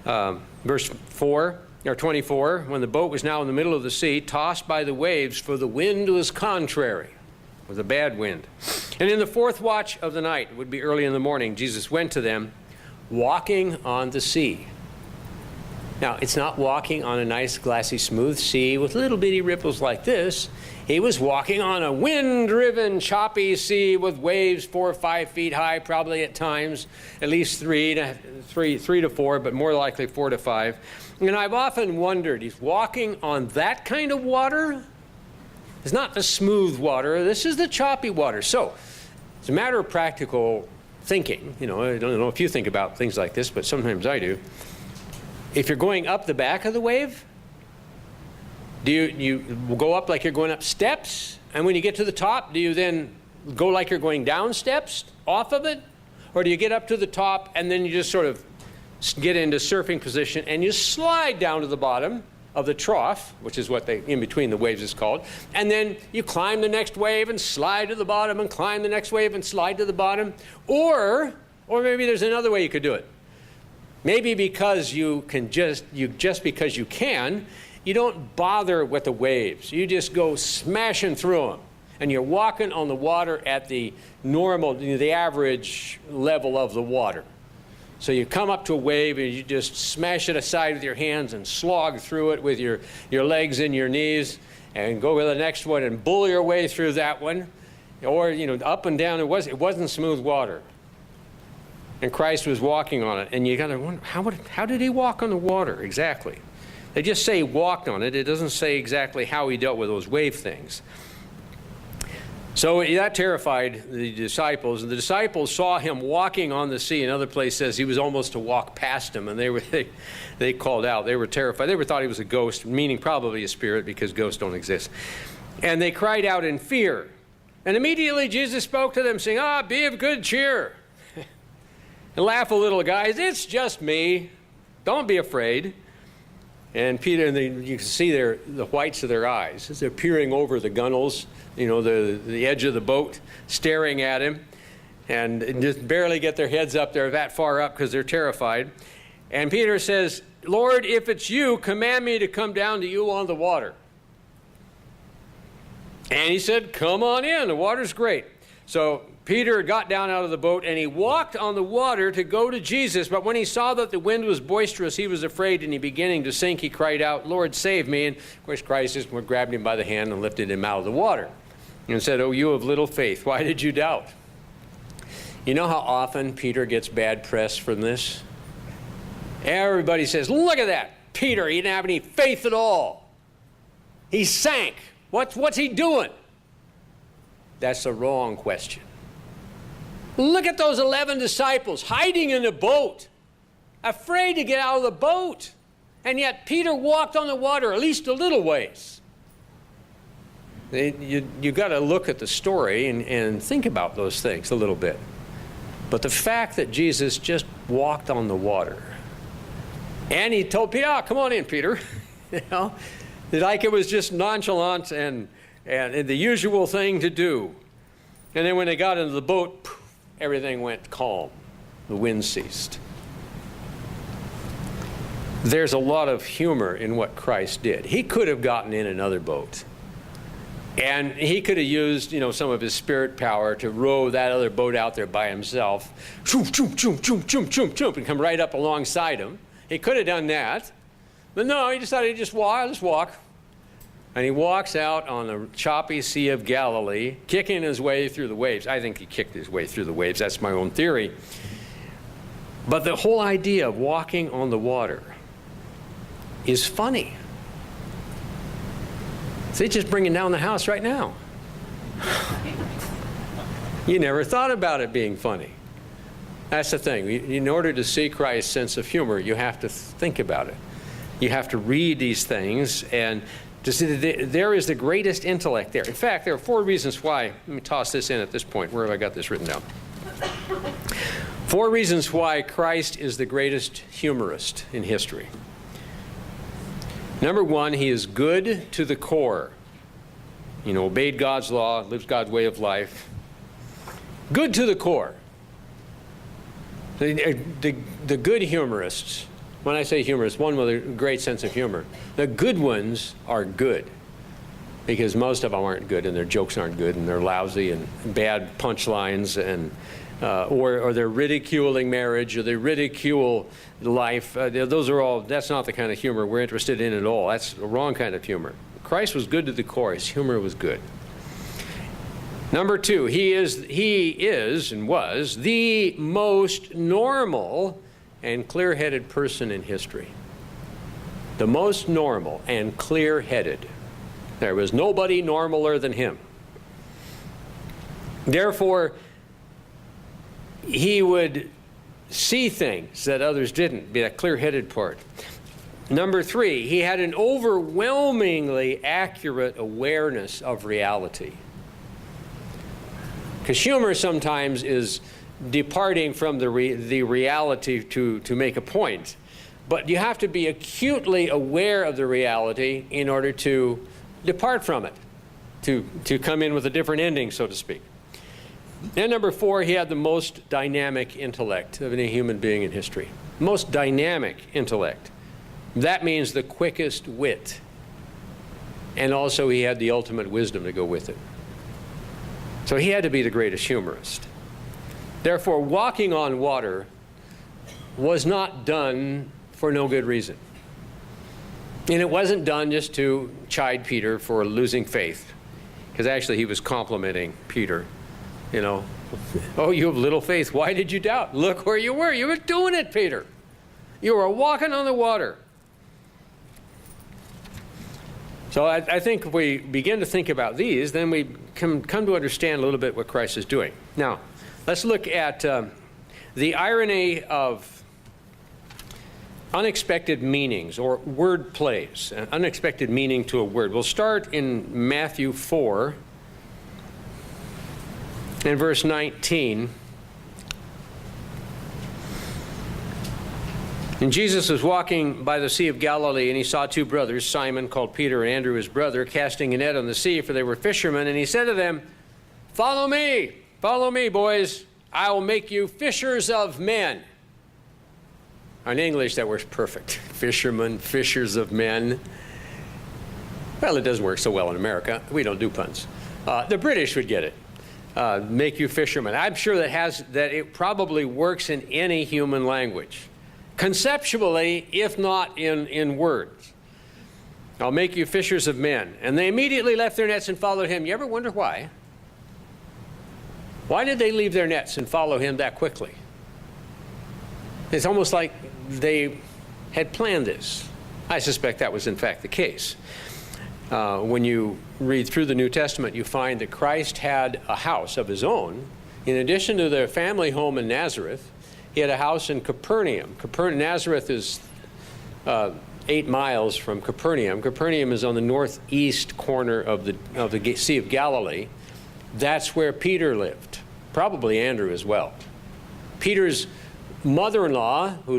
Verse 4, or 24, when the boat was now in the middle of the sea, tossed by the waves, for the wind was contrary. It was a bad wind. And in the fourth watch of the night, it would be early in the morning, Jesus went to them, walking on the sea. Now, it's not walking on a nice, glassy, smooth sea with little bitty ripples like this. He was walking on a wind-driven, choppy sea with waves 4 or 5 feet high, probably at times, at least 3 to 4, but more likely 4 to 5. And I've often wondered, he's walking on that kind of water? It's not the smooth water. This is the choppy water. So, it's a matter of practical thinking. You know, I don't know if you think about things like this, but sometimes I do. If you're going up the back of the wave, do you go up like you're going up steps? And when you get to the top, do you then go like you're going down steps off of it? Or do you get up to the top and then you just sort of get into surfing position and you slide down to the bottom of the trough, which is what in between the waves is called, and then you climb the next wave and slide to the bottom and climb the next wave and slide to the bottom? Or maybe there's another way you could do it. Maybe because because you can, you don't bother with the waves. You just go smashing through them. And you're walking on the water at the normal, the average level of the water. So you come up to a wave and you just smash it aside with your hands and slog through it with your legs and your knees, and go to the next one and bull your way through that one. Or, up and down. It wasn't smooth water. And Christ was walking on it. And you got to wonder, how did he walk on the water exactly? They just say he walked on it. It doesn't say exactly how he dealt with those wave things. So that terrified the disciples. And the disciples saw him walking on the sea. Another place says he was almost to walk past them. And they called out. They were terrified. They thought he was a ghost, meaning probably a spirit, because ghosts don't exist. And they cried out in fear. And immediately Jesus spoke to them, saying, be of good cheer. And laugh a little, guys. It's just me. Don't be afraid. And Peter, you can see the whites of their eyes as they're peering over the gunnels, the edge of the boat, staring at him, and just barely get their heads up there that far up because they're terrified. And Peter says, Lord, if it's you, command me to come down to you on the water. And he said, come on in. The water's great. So Peter got down out of the boat and he walked on the water to go to Jesus. But when he saw that the wind was boisterous, he was afraid, and he beginning to sink, he cried out, "Lord, save me." And of course, Christ just grabbed him by the hand and lifted him out of the water and said, "Oh, you of little faith, why did you doubt?" You know how often Peter gets bad press from this? Everybody says, "Look at that. Peter, he didn't have any faith at all. He sank. What's he doing?" That's the wrong question. Look at those 11 disciples hiding in the boat, afraid to get out of the boat. And yet Peter walked on the water at least a little ways. You got to look at the story and think about those things a little bit. But the fact that Jesus just walked on the water, and he told Peter, "Oh, come on in, Peter." You know, like it was just nonchalant and the usual thing to do. And then when they got into the boat, poof, everything went calm. The wind ceased. There's a lot of humor in what Christ did. He could have gotten in another boat. And he could have used, some of his spirit power to row that other boat out there by himself, and come right up alongside him. He could have done that. But no, he decided to just walk. And he walks out on the choppy Sea of Galilee, kicking his way through the waves. I think he kicked his way through the waves. That's my own theory. But the whole idea of walking on the water is funny. See, just bringing down the house right now. You never thought about it being funny. That's the thing. In order to see Christ's sense of humor, you have to think about it. You have to read these things and to see that there is the greatest intellect there. In fact, there are 4 reasons why. Let me toss this in at this point. Where have I got this written down? 4 reasons why Christ is the greatest humorist in history. Number 1, he is good to the core. Obeyed God's law, lives God's way of life. Good to the core. The good humorists, when I say humorists, one with a great sense of humor, the good ones are good. Because most of them aren't good, and their jokes aren't good, and they're lousy and bad punchlines, and or they're ridiculing marriage, or they ridicule life. That's not the kind of humor we're interested in at all. That's the wrong kind of humor. Christ was good to the core. His humor was good. Number 2, he is and was the most normal and clear-headed person in history. The most normal and clear-headed. There was nobody normaler than him. Therefore, he would see things that others didn't, be that clear-headed part. Number 3, he had an overwhelmingly accurate awareness of reality. Because humor sometimes is departing from the reality to make a point. But you have to be acutely aware of the reality in order to depart from it, to come in with a different ending, so to speak. And number 4, he had the most dynamic intellect of any human being in history. Most dynamic intellect. That means the quickest wit. And also he had the ultimate wisdom to go with it. So he had to be the greatest humorist. Therefore, walking on water was not done for no good reason. And it wasn't done just to chide Peter for losing faith. Because actually he was complimenting Peter. "Oh, you have little faith. Why did you doubt? Look where you were. You were doing it, Peter. You were walking on the water." So I think if we begin to think about these, then we come to understand a little bit what Christ is doing. Now, let's look at the irony of unexpected meanings or word plays, an unexpected meaning to a word. We'll start in Matthew 4 and verse 19. And Jesus was walking by the Sea of Galilee, and he saw 2 brothers, Simon, called Peter, and Andrew his brother, casting a net on the sea, for they were fishermen. And he said to them, follow me, boys. I will make you fishers of men." In English, that works perfect. Fishermen, fishers of men. Well, it doesn't work so well in America. We don't do puns. The British would get it. make you fishermen. I'm sure that it probably works in any human language. Conceptually, if not in words. I'll make you fishers of men. And they immediately left their nets and followed him. You ever wonder why? Why did they leave their nets and follow him that quickly? It's almost like they had planned this. I suspect that was in fact the case. When you read through the New Testament, you find that Christ had a house of his own. In addition to their family home in Nazareth, he had a house in Capernaum. Nazareth is 8 miles from Capernaum. Capernaum is on the northeast corner of the Sea of Galilee. That's where Peter lived, probably Andrew as well. Peter's mother-in-law, who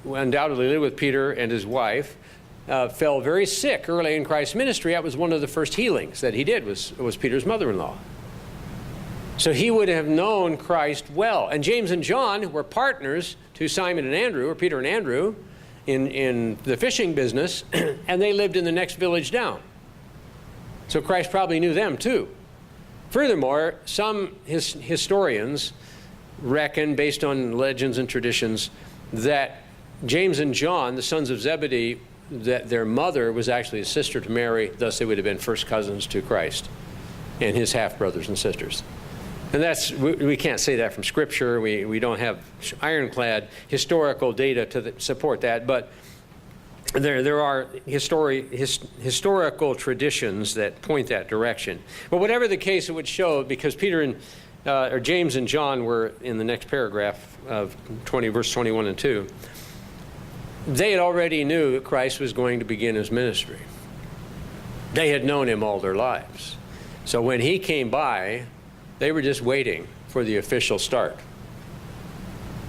undoubtedly lived with Peter and his wife, fell very sick early in Christ's ministry. That was one of the first healings that he did, was Peter's mother-in-law. So he would have known Christ well. And James and John were partners to Simon and Andrew, or Peter and Andrew, in the fishing business, and they lived in the next village down. So Christ probably knew them too. Furthermore, some historians reckon, based on legends and traditions, that James and John, the sons of Zebedee, that their mother was actually a sister to Mary, thus they would have been first cousins to Christ and his half-brothers and sisters. And we can't say that from Scripture. We don't have ironclad historical data to support that, but there are historical traditions that point that direction. But whatever the case, it would show, because James and John were in the next paragraph of verse 21 and 2, they had already knew that Christ was going to begin his ministry. They had known him all their lives. So when he came by, they were just waiting for the official start.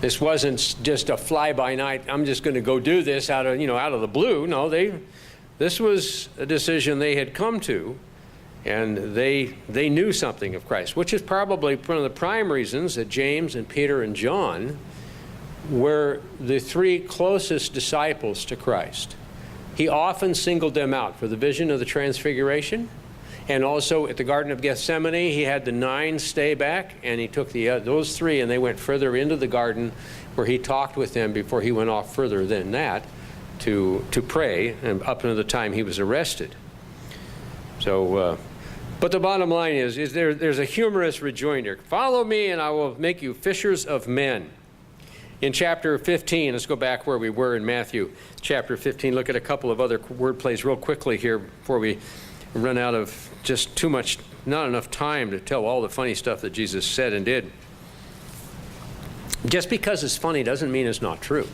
This wasn't just a fly-by-night, I'm just going to go do this out of the blue. No, this was a decision they had come to, and they knew something of Christ, which is probably one of the prime reasons that James and Peter and John were the 3 closest disciples to Christ. He often singled them out for the vision of the Transfiguration, and also at the Garden of Gethsemane, he had the 9 stay back, and he took those 3, and they went further into the garden where he talked with them before he went off further than that to pray, and up until the time he was arrested. So, but the bottom line is there's a humorous rejoinder. Follow me, and I will make you fishers of men. In chapter 15, let's go back where we were in Matthew chapter 15. Look at a couple of other word plays real quickly here before we run out of just not enough time to tell all the funny stuff that Jesus said and did. Just because it's funny doesn't mean it's not true.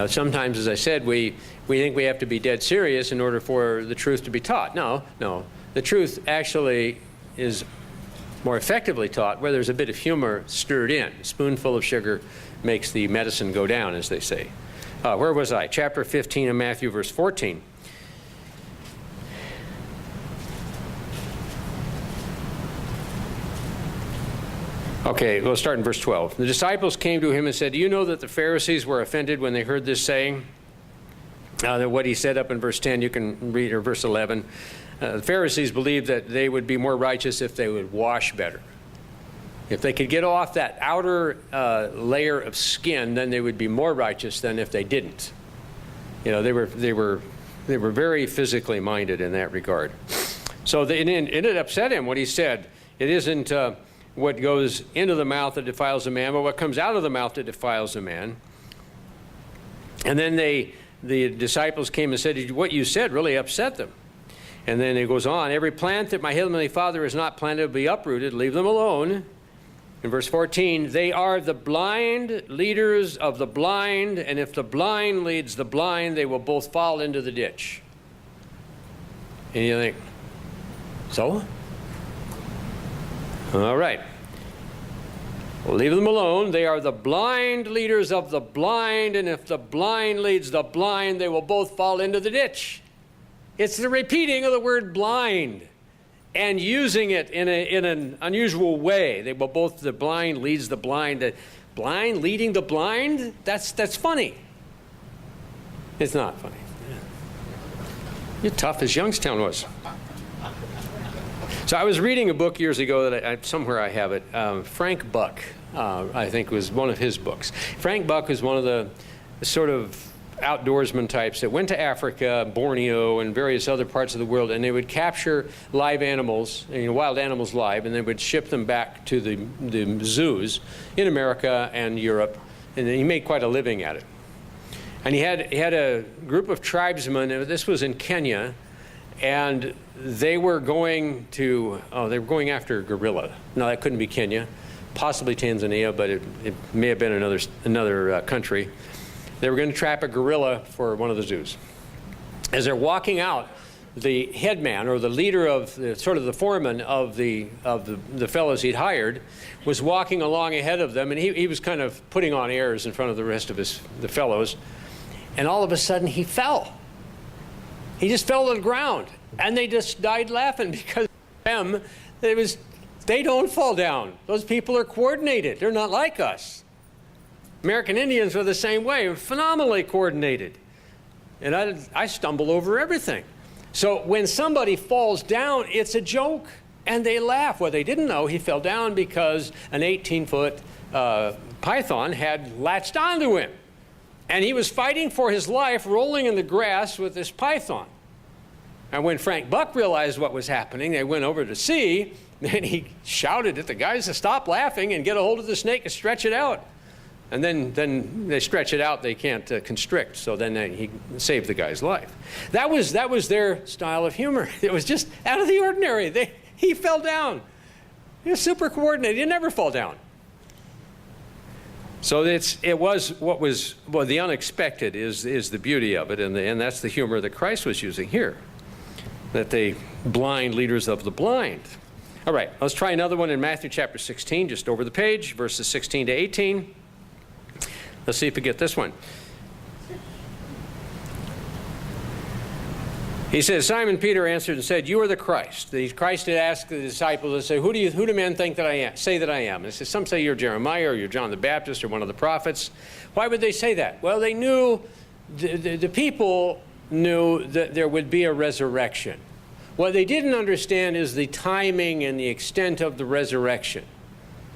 Sometimes, as I said, we think we have to be dead serious in order for the truth to be taught. No. The truth actually is more effectively taught where there's a bit of humor stirred in. A spoonful of sugar makes the medicine go down, as they say. Where was I? Chapter 15 of Matthew, verse 14. Okay, we'll start in verse 12. The disciples came to him and said, "Do you know that the Pharisees were offended when they heard this saying?" What he said up in verse 10, you can read, or verse 11. The Pharisees believed that they would be more righteous if they would wash better. If they could get off that outer layer of skin, then they would be more righteous than if they didn't. They were very physically minded in that regard. So it upset him what he said. It isn't what goes into the mouth that defiles a man, but what comes out of the mouth that defiles a man. And then the disciples came and said, "What you said really upset them." And then it goes on, "Every plant that my heavenly Father has not planted will be uprooted. Leave them alone." In verse 14, "They are the blind leaders of the blind, and if the blind leads the blind, they will both fall into the ditch." And you think, so? All right. Leave them alone. They are the blind leaders of the blind, and if the blind leads the blind, they will both fall into the ditch. It's the repeating of the word blind and using it in an unusual way. They will both, the blind leads the blind. The blind leading the blind? That's funny. It's not funny. You're tough as Youngstown was. So I was reading a book years ago that somewhere I have it. Frank Buck, I think, was one of his books. Frank Buck was one of the sort of outdoorsman types that went to Africa, Borneo, and various other parts of the world, and they would capture live animals, wild animals live, and they would ship them back to the zoos in America and Europe, and he made quite a living at it. And he had a group of tribesmen, and this was in Kenya, and they were going after gorilla. No, that couldn't be Kenya, possibly Tanzania, but it may have been another country. They were going to trap a gorilla for one of the zoos. As they're walking out, the headman, or the leader of the foreman of the fellows he'd hired, was walking along ahead of them, and he was kind of putting on airs in front of the rest of the fellows. And all of a sudden, he fell. He just fell to the ground, and they just died laughing because them, they don't fall down. Those people are coordinated. They're not like us. American Indians were the same way, phenomenally coordinated. And I stumble over everything. So when somebody falls down, it's a joke, and they laugh. Well, they didn't know he fell down because an 18-foot python had latched onto him. And he was fighting for his life, rolling in the grass with this python. And when Frank Buck realized what was happening, they went over to see, and he shouted at the guys to stop laughing and get a hold of the snake and stretch it out. And then they stretch it out, they can't constrict. So then he saved the guy's life. That was their style of humor. It was just out of the ordinary. He fell down. He was super coordinated. He never fall down. So the unexpected is the beauty of it, and that's the humor that Christ was using here. That they blind leaders of the blind. All right, let's try another one in Matthew chapter 16, just over the page, verses 16 to 18. Let's see if we get this one. He says, Simon Peter answered and said, "You are the Christ." Christ had asked the disciples, and said, "Who do men think that I am? Say that I am?" And he says, "Some say you're Jeremiah, or you're John the Baptist, or one of the prophets." Why would they say that? Well, they knew, the people knew that there would be a resurrection. What they didn't understand is the timing and the extent of the resurrection.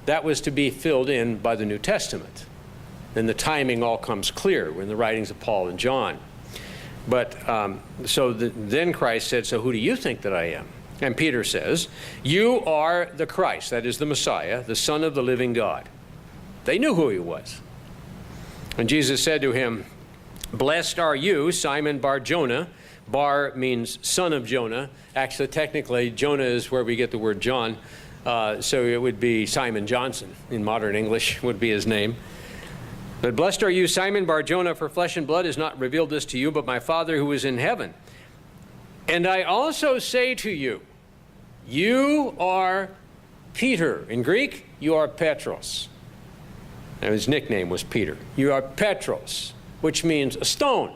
That was to be filled in by the New Testament. Then the timing all comes clear in the writings of Paul and John. But then Christ said, "So who do you think that I am?" And Peter says, "You are the Christ," that is the Messiah, the Son of the living God. They knew who he was. And Jesus said to him, "Blessed are you, Simon Bar-Jonah." Bar means son of Jonah. Actually, technically, Jonah is where we get the word John. So it would be Simon Johnson in modern English would be his name. But blessed are you, Simon Bar-Jonah, for flesh and blood has not revealed this to you, but my Father who is in heaven. And I also say to you, you are Peter. In Greek, you are Petros. And his nickname was Peter. You are Petros, which means a stone.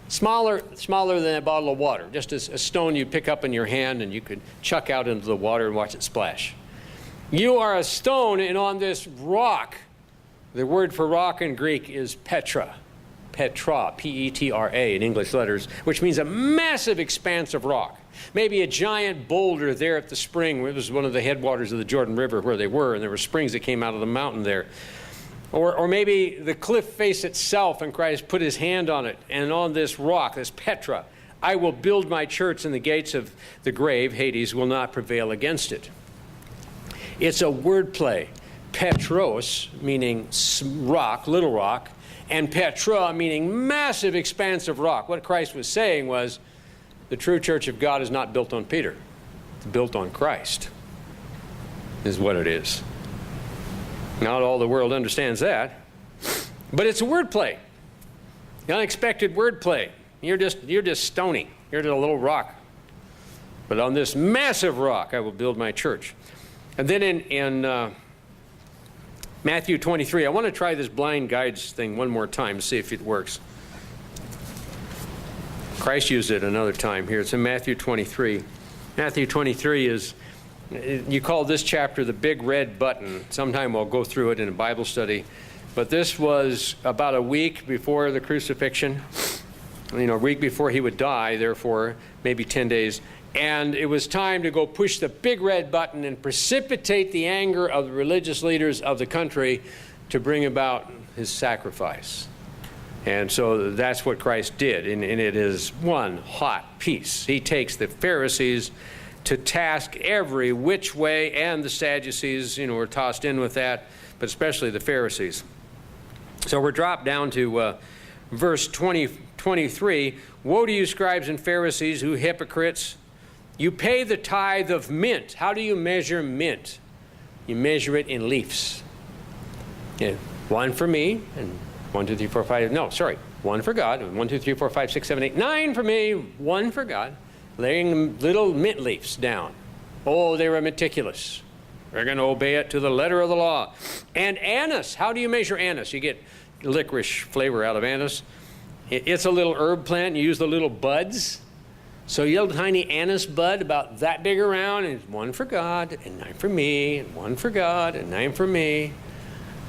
Smaller than a bottle of water. Just as a stone you pick up in your hand and you could chuck out into the water and watch it splash. You are a stone, and on this rock, the word for rock in Greek is Petra. Petra, P-E-T-R-A in English letters, which means a massive expanse of rock. Maybe a giant boulder there at the spring. It was one of the headwaters of the Jordan River where they were, and there were springs that came out of the mountain there. Or maybe the cliff face itself, and Christ put his hand on it, and on this rock, this Petra, I will build my church, and the gates of the grave, Hades, will not prevail against it. It's a word play. Petros, meaning rock, little rock, and Petra, meaning massive expanse of rock. What Christ was saying was, the true church of God is not built on Peter. It's built on Christ, is what it is. Not all the world understands that, but it's a word play. The unexpected word play. You're just stony. You're just a little rock. But on this massive rock, I will build my church. And then in Matthew 23, I want to try this blind guides thing one more time to see if it works. Christ used it another time here. It's in Matthew 23. Matthew 23 is, you call this chapter the big red button. Sometime we'll go through it in a Bible study. But this was about a week before the crucifixion. A week before he would die, therefore, maybe 10 days. And it was time to go push the big red button and precipitate the anger of the religious leaders of the country to bring about his sacrifice. And so that's what Christ did, and it is one hot piece. He takes the Pharisees to task every which way, and the Sadducees, were tossed in with that, but especially the Pharisees. So we're dropped down to verse 23. Woe to you, scribes and Pharisees, who hypocrites! You pay the tithe of mint. How do you measure mint? You measure it in leaves. Yeah, one for me, and 1, 2, 3, 4, 5. No, sorry. One for God. 1, 2, 3, 4, 5, 6, 7, 8, 9 for me. One for God. Laying little mint leaves down. Oh, they were meticulous. They're going to obey it to the letter of the law. And anise. How do you measure anise? You get licorice flavor out of anise. It's a little herb plant. You use the little buds. So you have a tiny anise bud about that big around, and 1 for God, and 9 for me, and 1 for God, and 9 for me.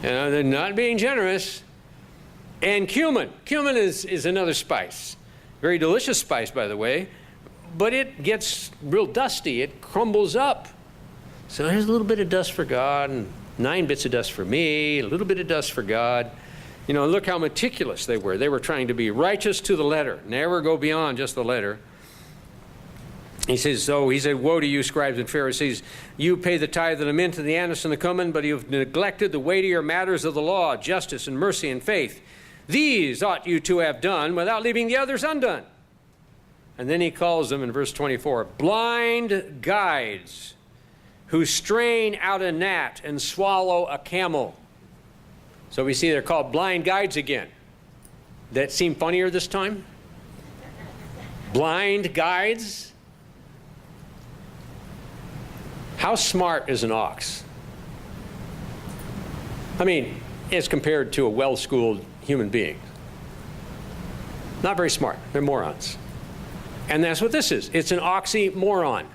They're not being generous. And cumin. Cumin is another spice. Very delicious spice, by the way. But it gets real dusty. It crumbles up. So there's a little bit of dust for God, and 9 bits of dust for me, a little bit of dust for God. Look how meticulous they were. They were trying to be righteous to the letter, never go beyond just the letter. He said, woe to you, scribes and Pharisees. You pay the tithe of the mint and the anise and the cumin, but you've neglected the weightier matters of the law, justice and mercy and faith. These ought you to have done without leaving the others undone. And then he calls them in verse 24, blind guides who strain out a gnat and swallow a camel. So we see they're called blind guides again. That seem funnier this time? Blind guides? How smart is an ox? I mean, as compared to a well-schooled human being. Not very smart. They're morons. And that's what this is. It's an oxymoron.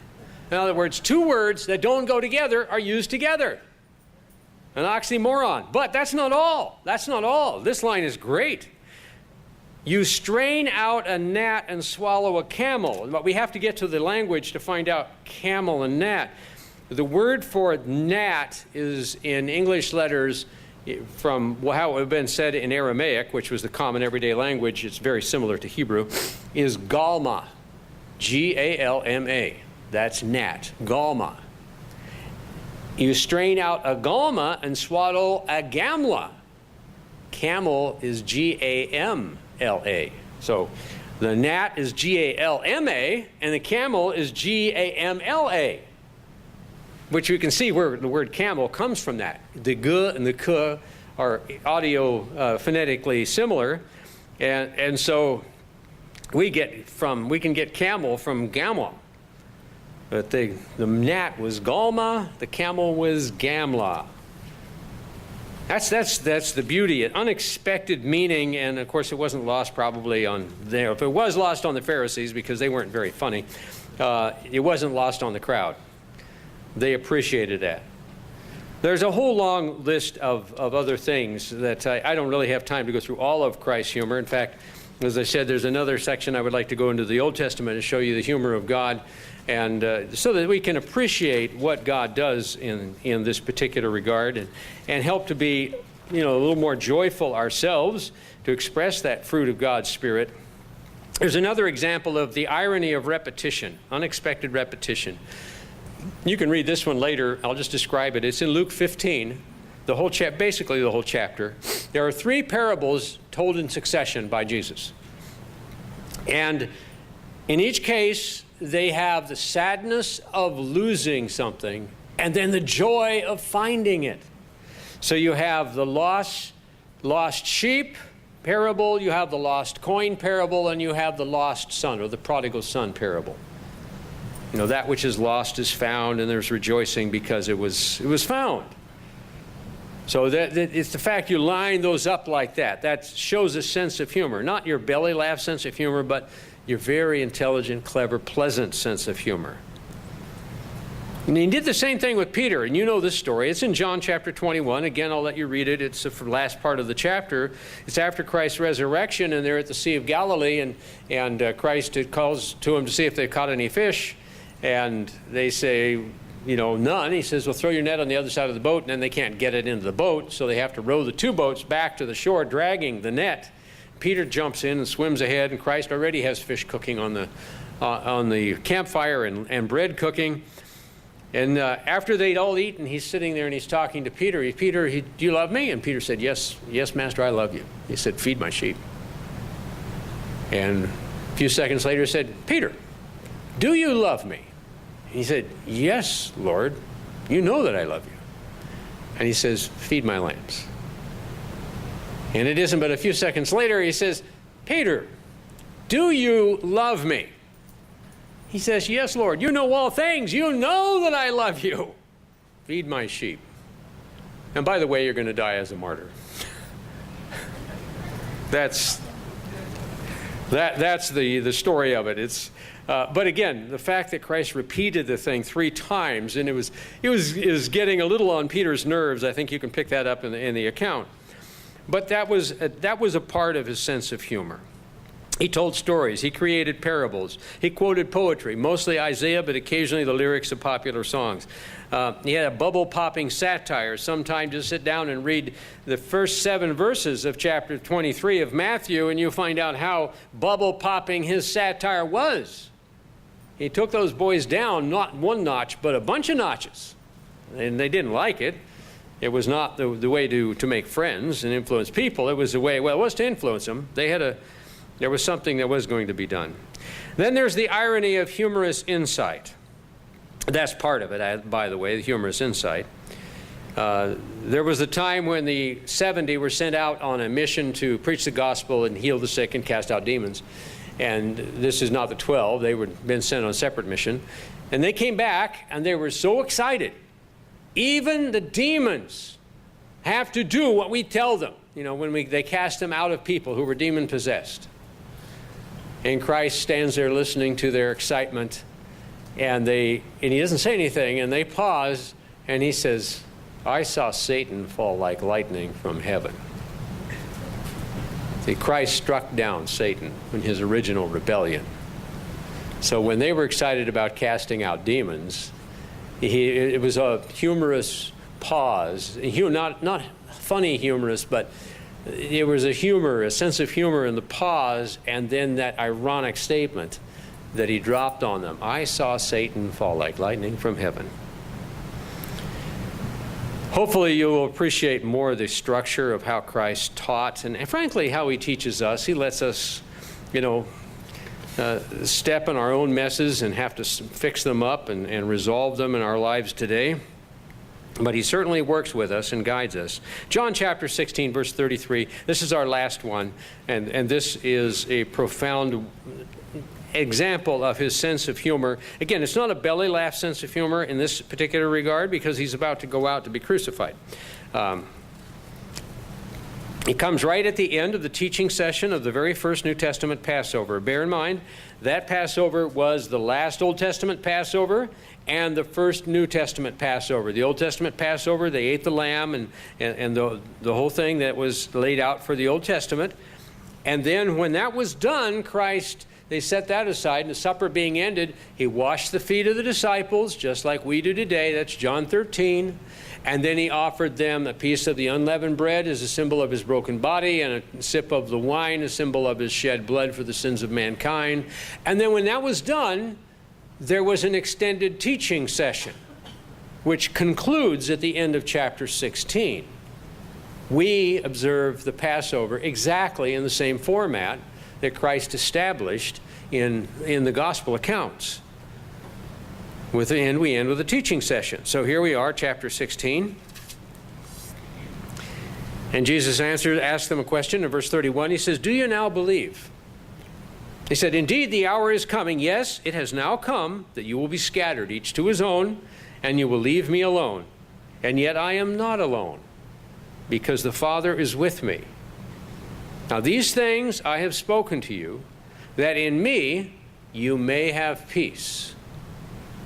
In other words, 2 words that don't go together are used together. An oxymoron. But that's not all. That's not all. This line is great. You strain out a gnat and swallow a camel. But we have to get to the language to find out camel and gnat. The word for gnat is in English letters from how it would have been said in Aramaic, which was the common everyday language. It's very similar to Hebrew, is galma. G-A-L-M-A. That's gnat. Galma. You strain out a galma and swallow a gamla. Camel is G-A-M-L-A. So the gnat is G-A-L-M-A, and the camel is G-A-M-L-A. Which you can see where the word camel comes from that. The g and the k are audio phonetically similar. And so we can get camel from gamma. But the gnat was galma, the camel was gamla. That's the beauty, an unexpected meaning, and of course it wasn't lost probably on there. If it was lost on the Pharisees because they weren't very funny, it wasn't lost on the crowd. They appreciated that. There's a whole long list of other things that I don't really have time to go through all of Christ's humor. In fact, as I said, there's another section I would like to go into the Old Testament and show you the humor of God, and so that we can appreciate what God does in this particular regard and help to be, a little more joyful ourselves to express that fruit of God's Spirit. There's another example of the irony of repetition, unexpected repetition. You can read this one later. I'll just describe it. It's in Luke 15, basically the whole chapter. There are 3 parables told in succession by Jesus. And in each case, they have the sadness of losing something and then the joy of finding it. So you have the lost sheep parable, you have the lost coin parable, and you have the lost son, or the prodigal son parable. That which is lost is found, and there's rejoicing because it was found. So that it's the fact you line those up like that. That shows a sense of humor. Not your belly laugh sense of humor, but your very intelligent, clever, pleasant sense of humor. And he did the same thing with Peter, and you know this story. It's in John chapter 21. Again, I'll let you read it. It's the last part of the chapter. It's after Christ's resurrection, and they're at the Sea of Galilee, and Christ calls to him to see if they've caught any fish. And they say, none. He says, well, throw your net on the other side of the boat, and then they can't get it into the boat, so they have to row the two boats back to the shore, dragging the net. Peter jumps in and swims ahead, and Christ already has fish cooking on the campfire and bread cooking. And after they'd all eaten, he's sitting there and he's talking to Peter. Peter, do you love me? And Peter said, yes, Master, I love you. He said, feed my sheep. And a few seconds later he said, Peter, do you love me? And he said, yes, Lord, you know that I love you. And he says, feed my lambs. And it isn't but a few seconds later he says, Peter, do you love me? He says, yes, Lord, you know all things. You know that I love you. Feed my sheep. And by the way, you're going to die as a martyr. That's the story of it. But again, the fact that Christ repeated the thing 3 times, and it was getting a little on Peter's nerves. I think you can pick that up in the account. But that was a part of his sense of humor. He told stories. He created parables. He quoted poetry, mostly Isaiah, but occasionally the lyrics of popular songs. He had a bubble-popping satire. Sometimes just sit down and read the first 7 verses of chapter 23 of Matthew, and you'll find out how bubble-popping his satire was. He took those boys down, not 1 notch, but a bunch of notches. And they didn't like it. It was not the way to make friends and influence people. It was the way, well, it was to influence them. There was something that was going to be done. Then there's the irony of humorous insight. That's part of it, by the way, the humorous insight. There was a time when the 70 were sent out on a mission to preach the gospel and heal the sick and cast out demons. And this is not the 12. They were been sent on a separate mission. And they came back, and they were so excited. Even the demons have to do what we tell them, when they cast them out of people who were demon-possessed. And Christ stands there listening to their excitement, and he doesn't say anything, and they pause, and he says, I saw Satan fall like lightning from heaven. See, Christ struck down Satan in his original rebellion. So when they were excited about casting out demons, it was a humorous pause, not funny humorous, but it was a sense of humor in the pause, and then that ironic statement that he dropped on them. I saw Satan fall like lightning from heaven. Hopefully you will appreciate more of the structure of how Christ taught, and frankly how he teaches us. He lets us, step in our own messes and have to fix them up and resolve them in our lives today. But he certainly works with us and guides us. John chapter 16, verse 33, this is our last one, and this is a profound example of his sense of humor. Again, it's not a belly laugh sense of humor in this particular regard, because he's about to go out to be crucified. It comes right at the end of the teaching session of the very first New Testament Passover. Bear in mind, that Passover was the last Old Testament Passover and the first New Testament Passover. The Old Testament Passover, they ate the lamb and the whole thing that was laid out for the Old Testament. And then when that was done, they set that aside, and the supper being ended, he washed the feet of the disciples, just like we do today. That's John 13. And then he offered them a piece of the unleavened bread as a symbol of his broken body, and a sip of the wine, a symbol of his shed blood for the sins of mankind. And then when that was done, there was an extended teaching session, which concludes at the end of chapter 16. We observe the Passover exactly in the same format that Christ established in the gospel accounts. And we end with a teaching session. So here we are, chapter 16. And Jesus asked them a question in verse 31. He says, do you now believe? He said, indeed, the hour is coming. Yes, it has now come that you will be scattered, each to his own, and you will leave me alone. And yet I am not alone, because the Father is with me. Now these things I have spoken to you, that in me you may have peace.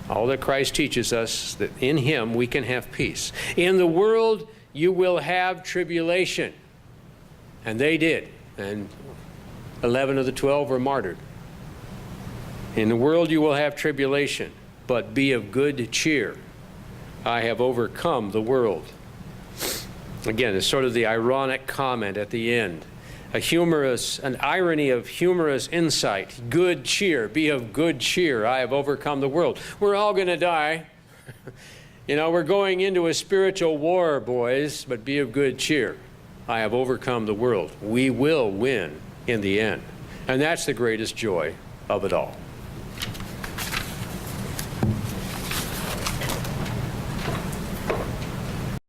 All that Christ teaches us, that in him we can have peace. In the world you will have tribulation. And they did. And 11 of the 12 were martyred. In the world you will have tribulation. but be of good cheer. I have overcome the world. Again, it's sort of the ironic comment at the end. An irony of humorous insight. Good cheer, be of good cheer. I have overcome the world. We're all going to die. You know, we're going into a spiritual war, boys, but be of good cheer. I have overcome the world. We will win in the end. And that's the greatest joy of it all.